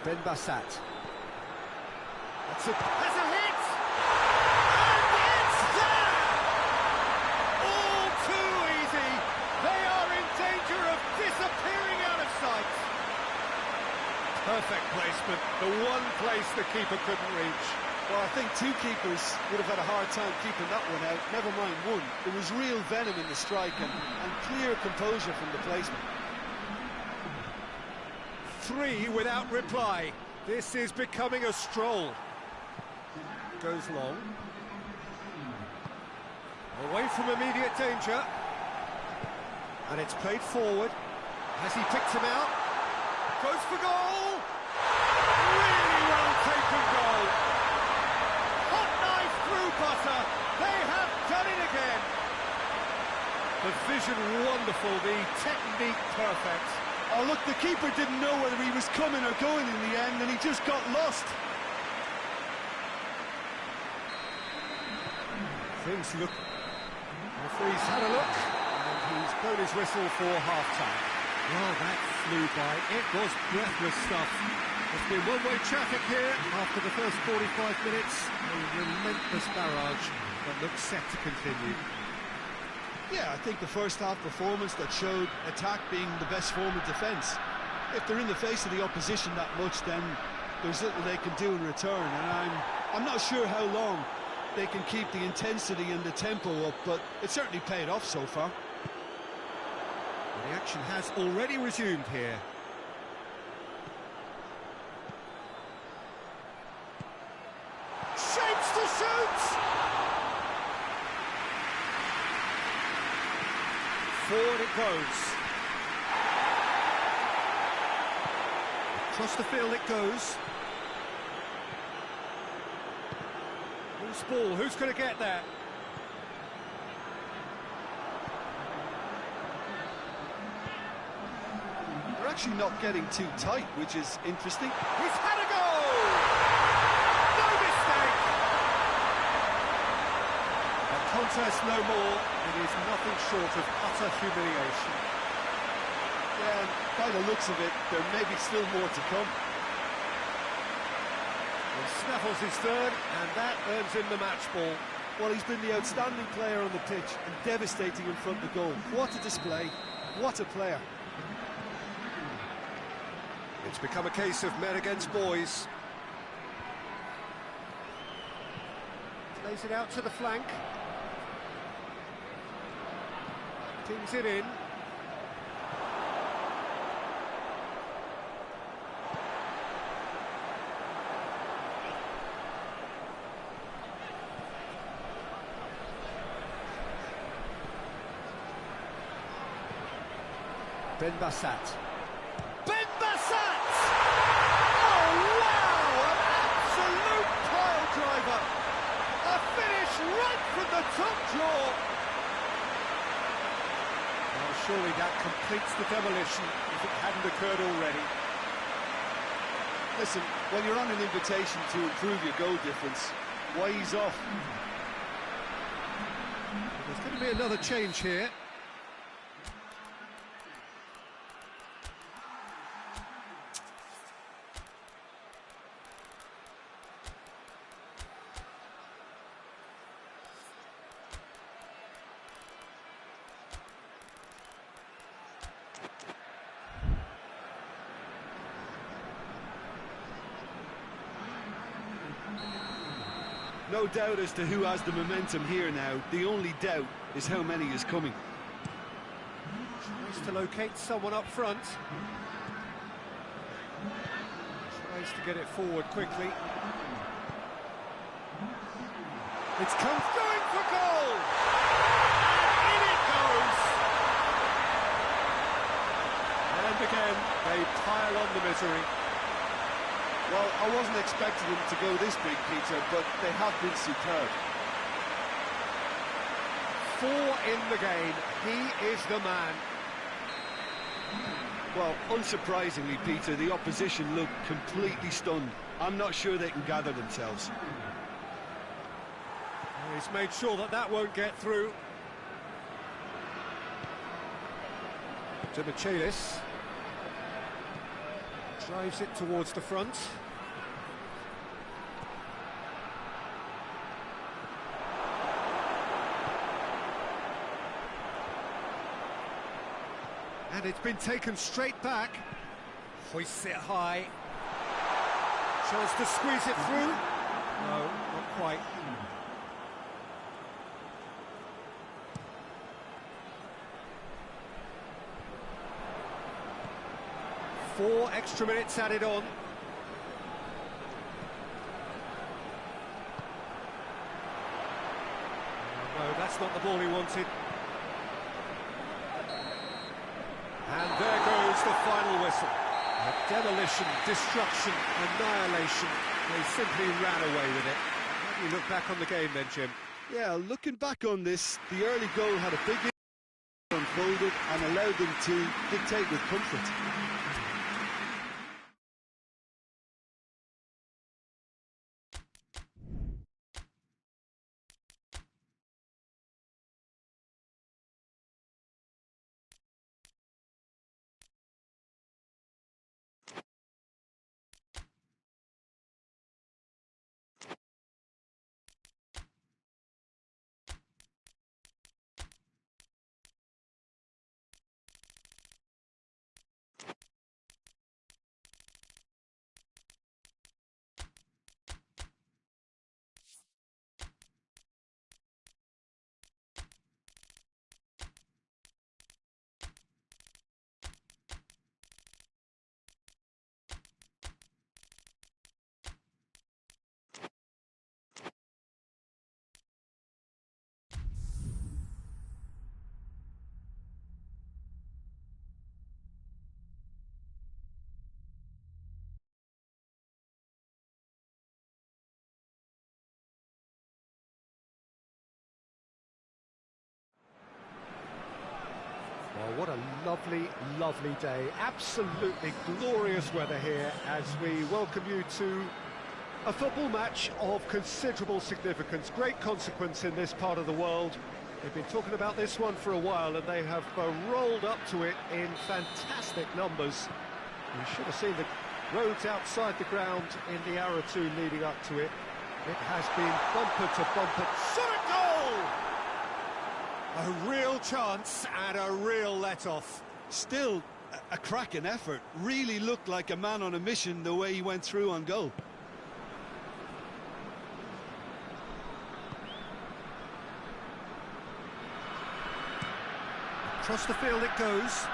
Ben Bassat. That's a hit! And it's there! All too easy. They are in danger of disappearing out of sight. Perfect placement, the one place the keeper couldn't reach. Well, I think 2 keepers would have had a hard time keeping that one out, never mind 1. There was real venom in the strike and clear composure from the placement. 3 without reply. This is becoming a stroll. Goes long. Away from immediate danger. And it's played forward. Has he picked him out? Goes for goal! Really well taken goal. Hot knife through butter. They have done it again. The vision wonderful, the technique perfect. Oh, look, the keeper didn't know whether he was coming or going in the end, and he just got lost. Things look... Referee's had a look, and he's blown his whistle for half-time. Well, that flew by. It was breathless stuff. There's been one-way traffic here after the first 45 minutes. A relentless barrage that looks set to continue. Yeah, I think the first half performance that showed attack being the best form of defence. If they're in the face of the opposition that much, then there's little they can do in return, and I'm not sure how long they can keep the intensity and the tempo up, but it's certainly paid off so far. The action has already resumed here. Shapes to shoot! Forward it goes. Across the field it goes. Loose ball, who's going to get that? They're actually not getting too tight, which is interesting. He's had a goal! No mistake! A contest no more. It is nothing short of utter humiliation. Yeah, and by the looks of it, there may be still more to come. He snaffles his third, and that earns him the match ball. Well, he's been the outstanding player on the pitch and devastating in front of goal. What a display, what a player. It's become a case of men against boys. Plays it out to the flank. Pings it in. Ben Bassat. Ben Bassat! Oh, wow! An absolute pile driver! A finish right from the top draw! Well, surely that completes the demolition if it hadn't occurred already. Listen, when you're on an invitation to improve your goal difference, why ease off? There's going to be another change here. No doubt as to who has the momentum here now. The only doubt is how many is coming. Tries to locate someone up front. Tries to get it forward quickly. It's come going for goal! And in it goes! And again, they pile on the misery. Well, I wasn't expecting them to go this big, Peter, but they have been superb. 4 in the game. He is the man. Well, unsurprisingly, Peter, the opposition look completely stunned. I'm not sure they can gather themselves. He's made sure that that won't get through. To Michaelis. Drives it towards the front. And it's been taken straight back. Hoists it high. Chance to squeeze it through. No, not quite. Four extra minutes added on. No, that's not the ball he wanted. And there goes the final whistle. A demolition, destruction, annihilation. They simply ran away with it. How do you look back on the game then, Jim? Yeah, looking back on this, the early goal had a big unfolded and allowed them to dictate with comfort. Well, what a lovely, lovely day. Absolutely glorious weather here as we welcome you to a football match of considerable significance, great consequence in this part of the world. They've been talking about this one for a while and they have rolled up to it in fantastic numbers. You should have seen the roads outside the ground in the hour or two leading up to it. It has been bumper to bumper. Shot a goal! A real chance and a real let-off. Still a cracking effort. Really looked like a man on a mission the way he went through on goal. Across the field it goes.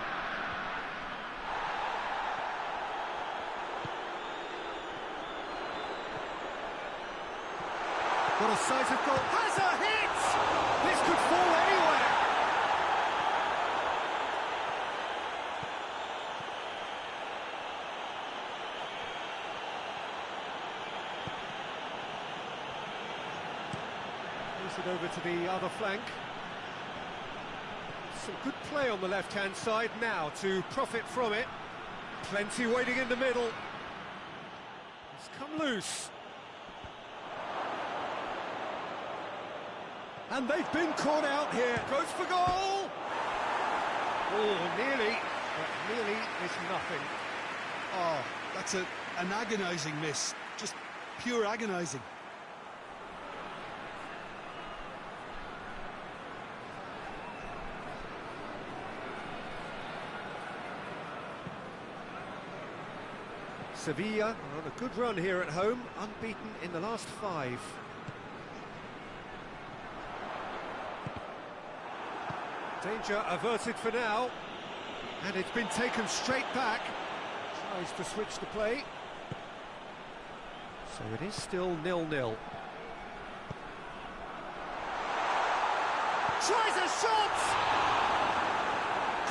Got a size of goal. Has a hit! This could fall anywhere. Moves it over to the other flank. Some good play on the left-hand side now to profit from it. Plenty waiting in the middle. It's come loose. And they've been caught out here. Goes for goal! Oh, nearly, but nearly is nothing. Oh, that's an agonising miss. Just pure agonising. Sevilla are on a good run here at home, unbeaten in the last 5. Danger averted for now, and it's been taken straight back. Tries to switch the play. So it is still 0-0. Tries a shot!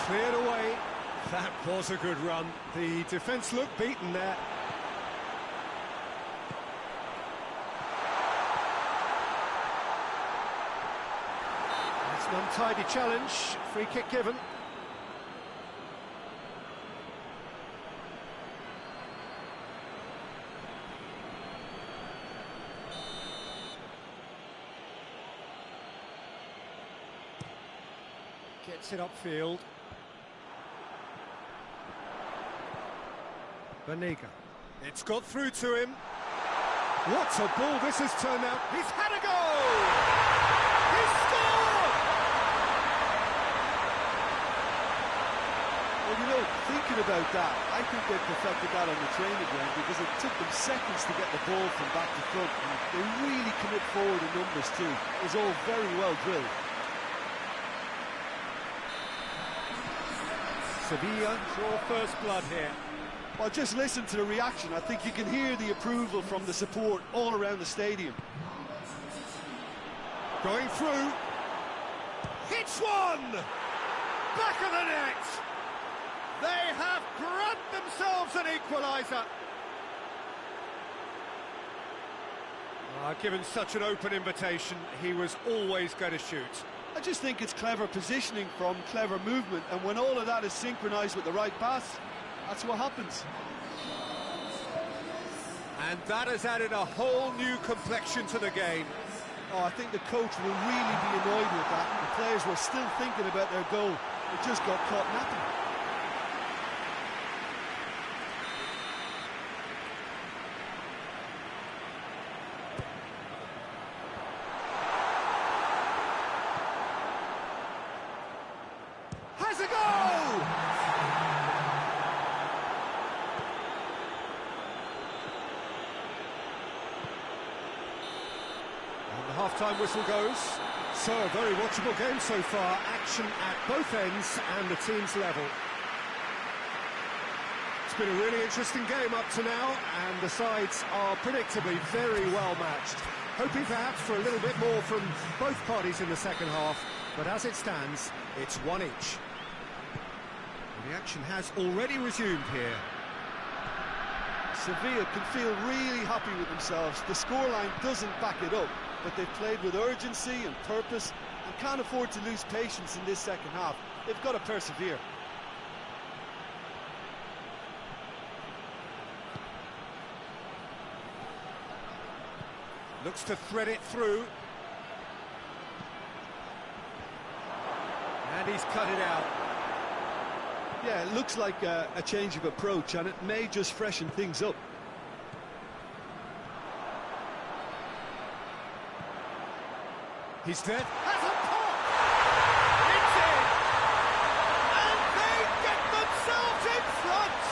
Cleared away. That was a good run. The defence looked beaten there. It's an untidy challenge. Free kick given. Gets it upfield. Banega. It's got through to him. What a ball this has turned out. He's had a goal! He's scored! Well, you know, thinking about that, I think they perfected that on the training ground because it took them seconds to get the ball from back to front, and they really commit forward in numbers too. It was all very well drilled. Sevilla draw first blood here. Well, just listen to the reaction. I think you can hear the approval from the support all around the stadium. Going through. hits one! Back of the net! They have grabbed themselves an equaliser. Given such an open invitation, he was always going to shoot. I just think it's clever positioning from clever movement, and when all of that is synchronised with the right pass, that's what happens. And that has added a whole new complexion to the game. Oh, I think the coach will really be annoyed with that. The players were still thinking about their goal. It just got caught napping. Has a goal! And the half-time whistle goes. So, a very watchable game so far. Action at both ends and the team's level. It's been a really interesting game up to now, and the sides are predictably very well matched. Hoping perhaps for a little bit more from both parties in the second half, but as it stands, it's one each. The action has already resumed here. Sevilla can feel really happy with themselves. The scoreline doesn't back it up, but they've played with urgency and purpose and can't afford to lose patience in this second half. They've got to persevere. Looks to thread it through. And he's cut it out. Yeah, it looks like a change of approach, and it may just freshen things up. He's there. Has a pop! It's in! And they get themselves in front!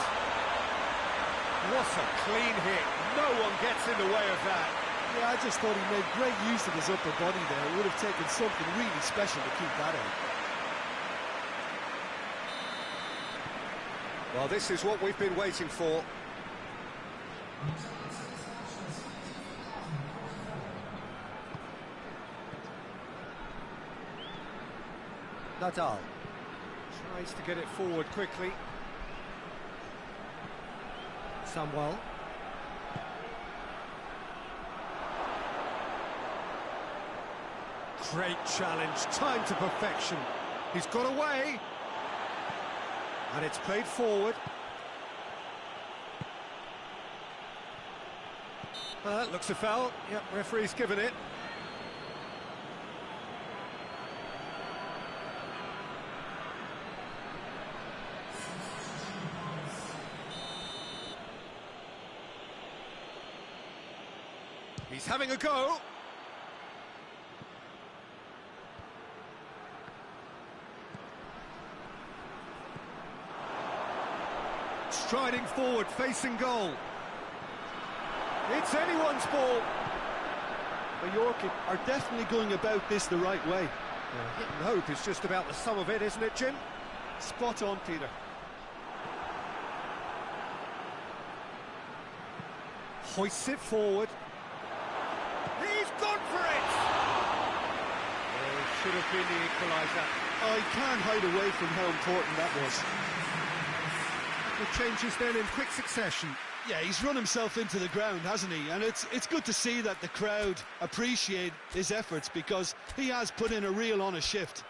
What a clean hit. No one gets in the way of that. Yeah, I just thought he made great use of his upper body there. It would have taken something really special to keep that out. Well, this is what we've been waiting for. Nadal tries to get it forward quickly. Samuel. Great challenge, time to perfection. He's got away. And it's played forward. Looks a foul. Yep, referee's given it. He's having a go. Striding forward, facing goal. It's anyone's ball. Mallorca are definitely going about this the right way. Hit and hope is just about the sum of it, isn't it, Jim? Spot on, Peter. Hoists it forward. He's gone for it! Oh, it should have been the equaliser. I can't hide away from how important that was. The changes then in quick succession. Yeah, he's run himself into the ground, hasn't he? And it's good to see that the crowd appreciate his efforts, because he has put in a real honest shift.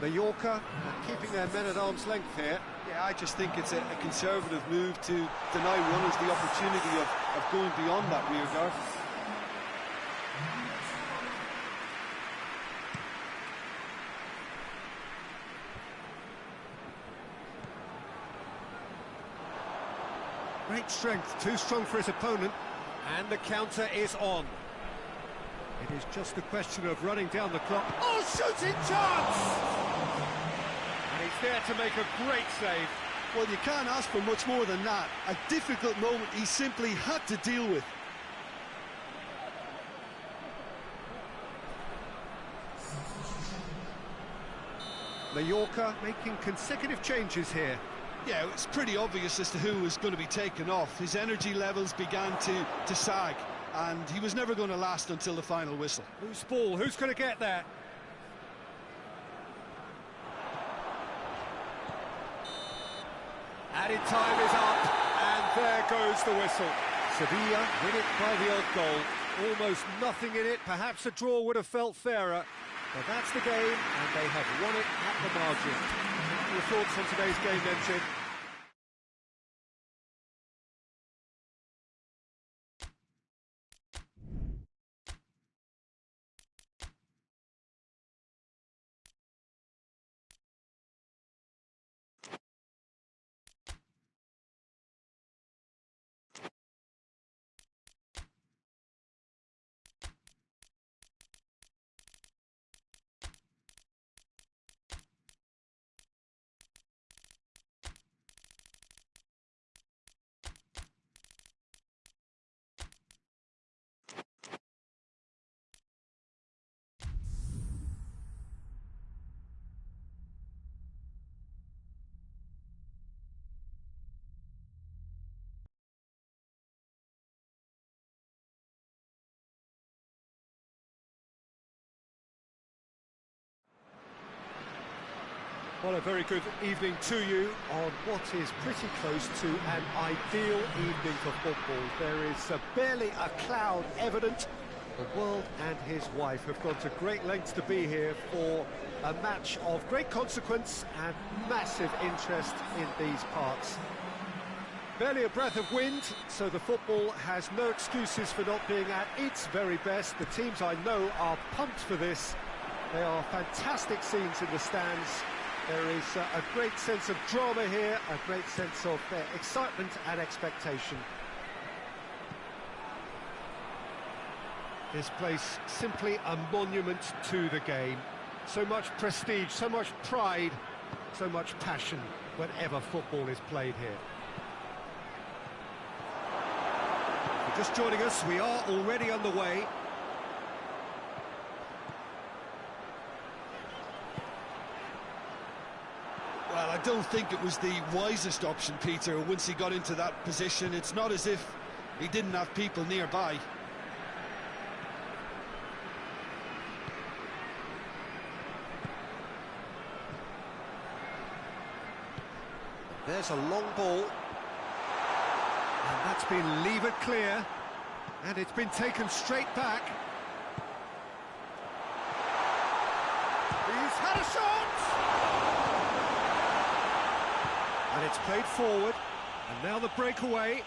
Mallorca keeping their men at arm's length here. Yeah, I just think it's a conservative move to deny runners the opportunity of going beyond that rear guard. Great strength, too strong for his opponent, and the counter is on. It is just a question of running down the clock. Oh, shooting chance! And he's there to make a great save. Well, you can't ask for much more than that. A difficult moment he simply had to deal with. Mallorca making consecutive changes here. Yeah, it's pretty obvious as to who was going to be taken off. His energy levels began to sag, and he was never going to last until the final whistle. Loose ball, who's going to get there? Added time is up, and there goes the whistle. Sevilla win it by the odd goal. Almost nothing in it, perhaps a draw would have felt fairer. But that's the game, and they have won it at the margin. Your thoughts on today's game then, Jim? Well, a very good evening to you on what is pretty close to an ideal evening for football. There is barely a cloud evident. The world and his wife have gone to great lengths to be here for a match of great consequence and massive interest in these parts. Barely a breath of wind, so the football has no excuses for not being at its very best. The teams I know are pumped for this. They are fantastic scenes in the stands. There is a great sense of drama here, a great sense of excitement and expectation. This place simply a monument to the game. So much prestige, so much pride, so much passion whenever football is played here. If you're just joining us, we are already underway. Well, I don't think it was the wisest option, Peter, once he got into that position. It's not as if he didn't have people nearby. There's a long ball. And that's been levered clear. And it's been taken straight back. He's had a shot! And it's played forward, and now the breakaway.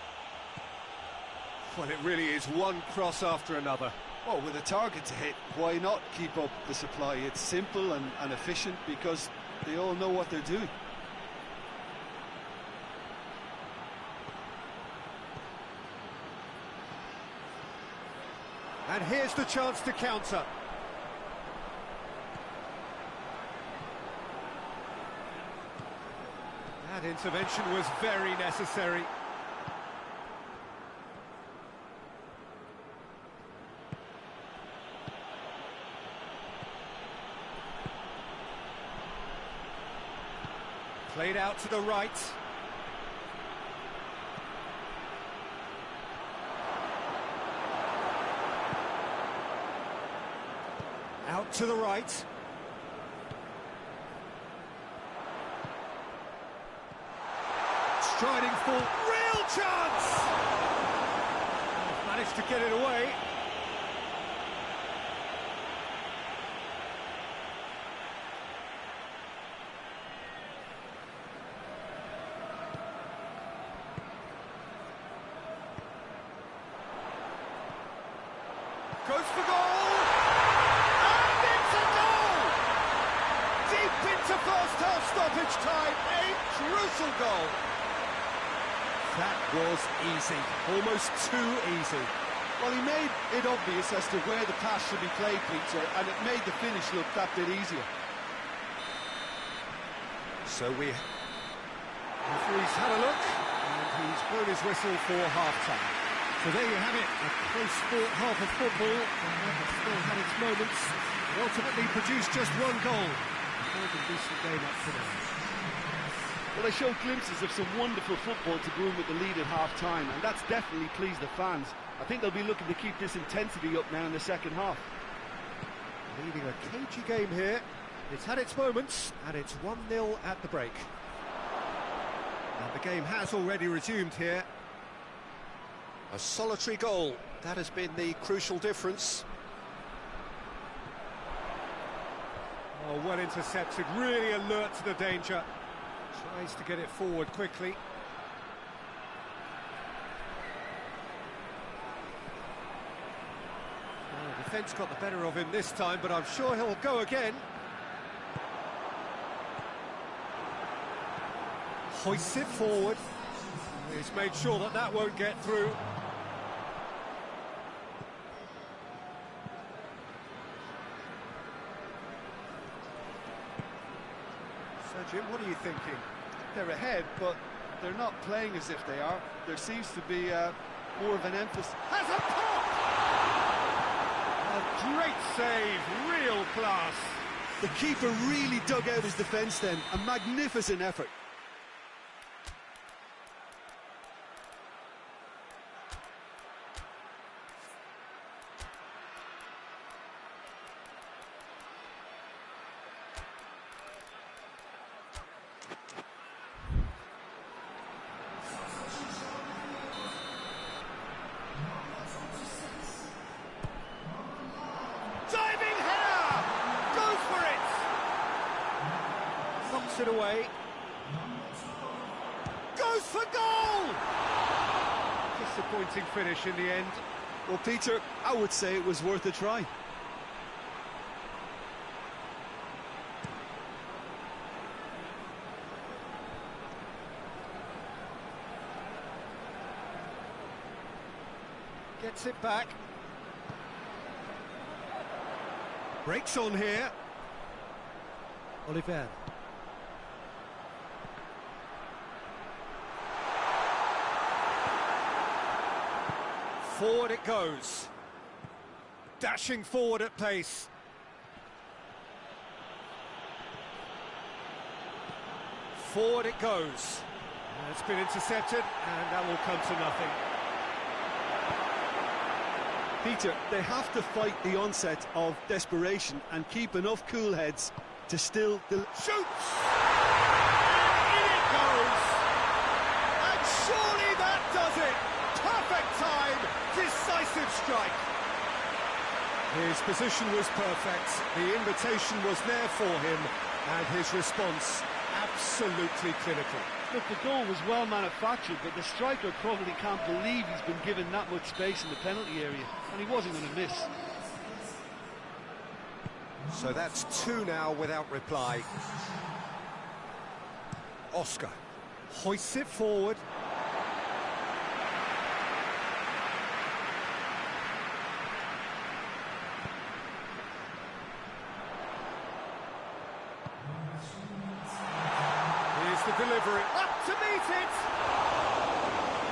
Well, it really is one cross after another. Well, with a target to hit, why not keep up the supply? It's simple and efficient because they all know what they're doing. And here's the chance to counter. That intervention was very necessary. Played out to the right. Out to the right. Striding full, real chance! Managed to get it away. Goes for goal! And it's a goal! Deep into first half stoppage time, a crucial goal. That was easy, almost too easy. Well, he made it obvious as to where the pass should be played, Peter, and it made the finish look that bit easier. So referee's had a look, and he's blown his whistle for half-time. So there you have it, a close-fought half of football, and that has still had its moments, and ultimately produced just one goal. more than decent game up to now. Well, they showed glimpses of some wonderful football to go in with the lead at half-time, and that's definitely pleased the fans. I think they'll be looking to keep this intensity up now in the second half. Leading a cagey game here. It's had its moments, and it's 1-0 at the break. And the game has already resumed here. A solitary goal, that has been the crucial difference. Oh, well intercepted, really alert to the danger. Tries to get it forward quickly. Oh, defence got the better of him this time, but I'm sure he'll go again. Hoists it forward. He's made sure that that won't get through. So, Jim, what are you thinking? They're ahead, but they're not playing as if they are. There seems to be more of an emphasis. Has a pop! A great save, real class. The keeper really dug out his defence then. A magnificent effort. It away. Goes for goal! Disappointing finish in the end. Well, Peter, I would say it was worth a try. Gets it back. Breaks on here. Oliver. Forward it goes. Dashing forward at pace. Forward it goes. And it's been intercepted, and that will come to nothing. Peter, they have to fight the onset of desperation and keep enough cool heads to still... Shoots! And in it goes! And surely that does it! Perfect time, decisive strike. His position was perfect, the invitation was there for him, and his response absolutely clinical. Look, the goal was well manufactured, but the striker probably can't believe he's been given that much space in the penalty area, and he wasn't going to miss. So that's 2 now without reply. Oscar hoists it forward. The delivery, up to meet it!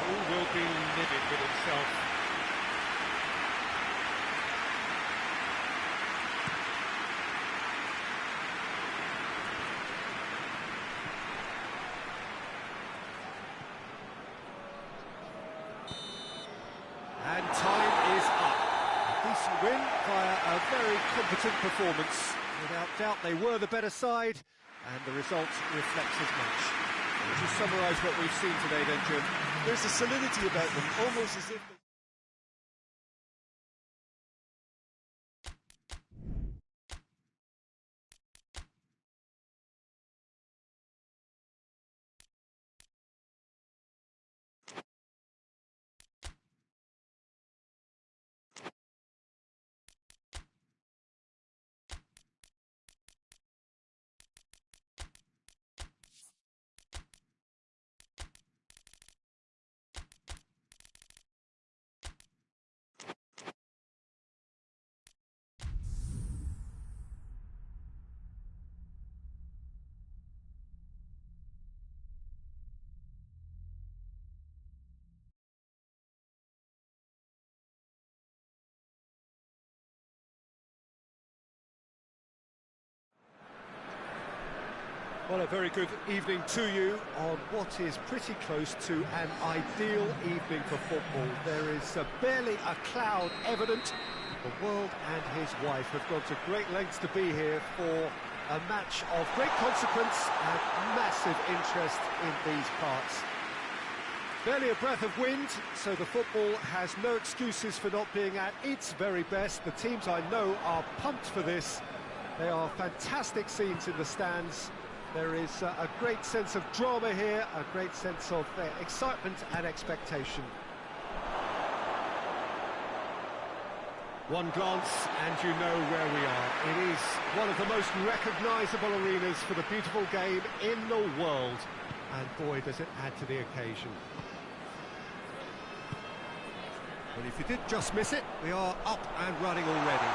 He will be livid with himself. And time is up. A decent win via a very competent performance. Without doubt, they were the better side, and the result reflects as much. Would you summarise what we've seen today then, Jim? There's a solidity about them, almost as if... Well, a very good evening to you on what is pretty close to an ideal evening for football. There is barely a cloud evident. The world and his wife have gone to great lengths to be here for a match of great consequence and massive interest in these parts. Barely a breath of wind, so the football has no excuses for not being at its very best. The teams I know are pumped for this. They are fantastic scenes in the stands. There is a great sense of drama here, a great sense of excitement and expectation. One glance and you know where we are. It is one of the most recognisable arenas for the beautiful game in the world. And boy, does it add to the occasion. But if you did just miss it, we are up and running already.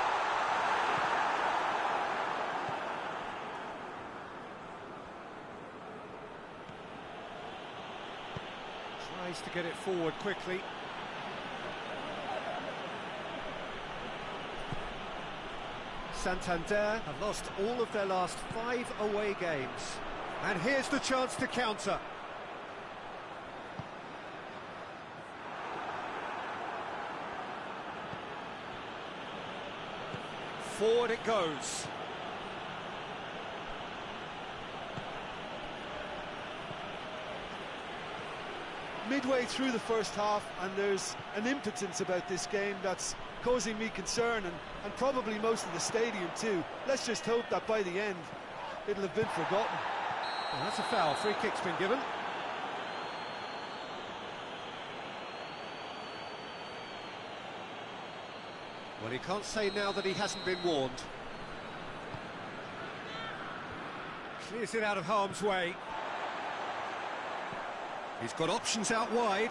Tries to get it forward quickly. Santander have lost all of their last 5 away games. And here's the chance to counter. Forward it goes. Midway through the first half, and there's an impotence about this game that's causing me concern, and probably most of the stadium too. Let's just hope that by the end it'll have been forgotten. Well, that's a foul. Free kick's been given. Well, he can't say now that he hasn't been warned. Clears it out of harm's way. He's got options out wide.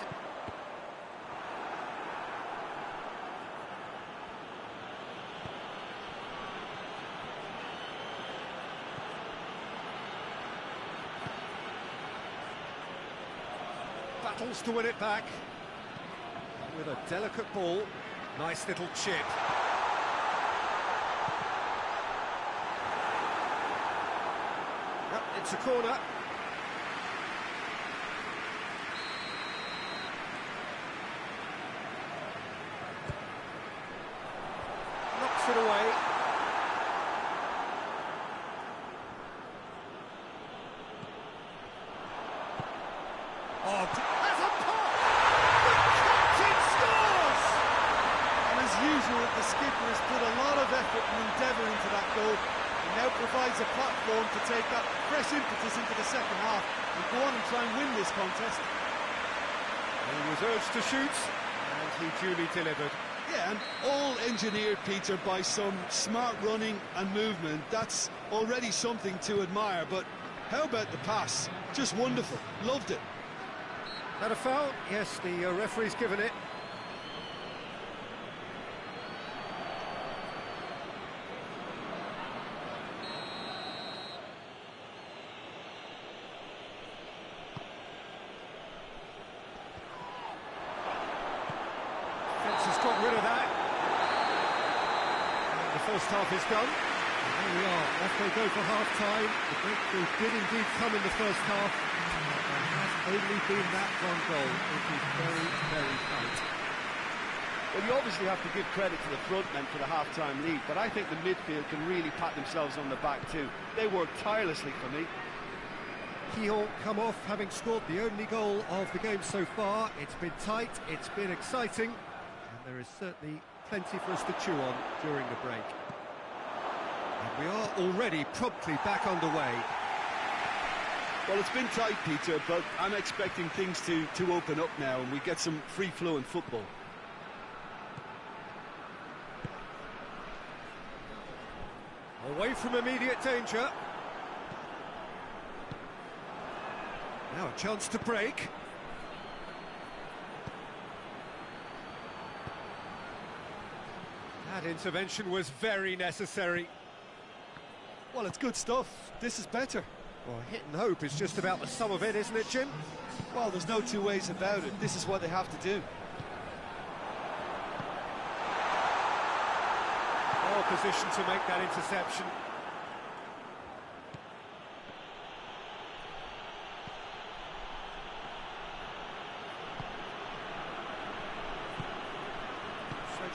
Battles to win it back. With a delicate ball. Nice little chip. Yep, it's a corner. Knocks it away. Oh, that's a pop! The captain scores! And as usual, the skipper has put a lot of effort and endeavour into that goal, and now provides a platform to take that fresh impetus into the second half and go on and try and win this contest. He was urged to shoot, and he duly delivered. Yeah, and all engineered, Peter, by some smart running and movement. That's already something to admire, but how about the pass? Just wonderful. Loved it. Had a foul? Yes, the referee's given it. Fence has got rid of that. And the first half is done. And there we are, off they go for half-time. The breakthrough did indeed come in the first half. There has only been that one goal. It is very, very tight. Well, you obviously have to give credit to the front men for the half-time lead, but I think the midfield can really pat themselves on the back too. They worked tirelessly for me. Kehoe come off having scored the only goal of the game so far. It's been tight, it's been exciting, and there is certainly plenty for us to chew on during the break. And we are already promptly back underway. Well, it's been tight, Peter, but I'm expecting things to open up now and we get some free-flowing football. Away from immediate danger. Now a chance to break. That intervention was very necessary. Well, it's good stuff. This is better. Well, hit and hope is just about the sum of it, isn't it, Jim? Well, there's no two ways about it. This is what they have to do. Well positioned to make that interception.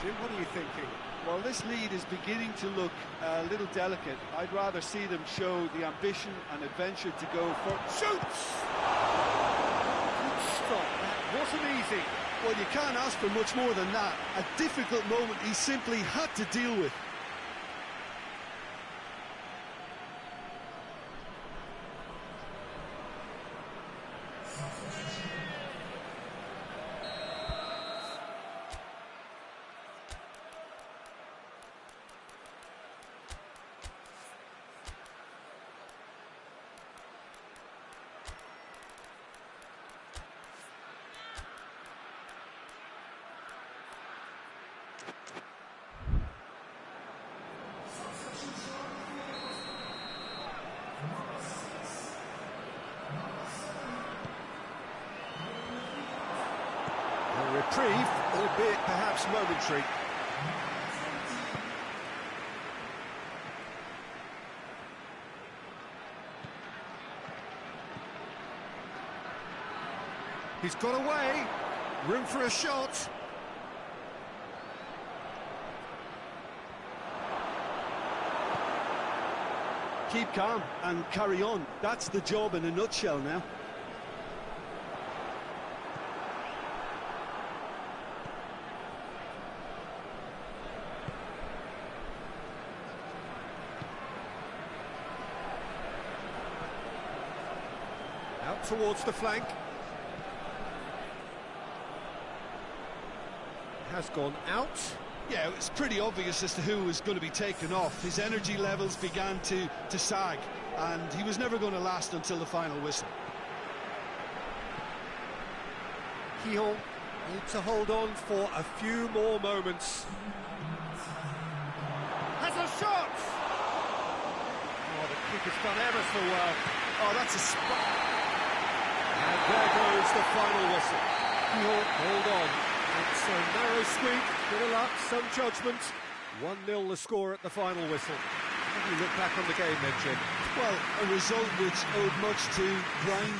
Jim, what are you thinking? Well, this lead is beginning to look a little delicate. I'd rather see them show the ambition and adventure to go for... Shoots! Good stop, that wasn't easy. Well, you can't ask for much more than that. A difficult moment he simply had to deal with. A reprieve, albeit perhaps momentary. He's got away. Room for a shot. Keep calm and carry on. That's the job in a nutshell now. Out towards the flank. Has gone out. Yeah, it's pretty obvious as to who was going to be taken off. His energy levels began to sag, and he was never going to last until the final whistle. Kehoe needs to hold on for a few more moments. Has a shot! Oh, the keeper's done ever so well. Oh, that's a spot. And there goes the final whistle. Kehoe, hold on. It's a narrow squeak, bit of luck, some judgment. 1-0 the score at the final whistle. How do you look back on the game then, Jim? Well, a result which owed much to grind,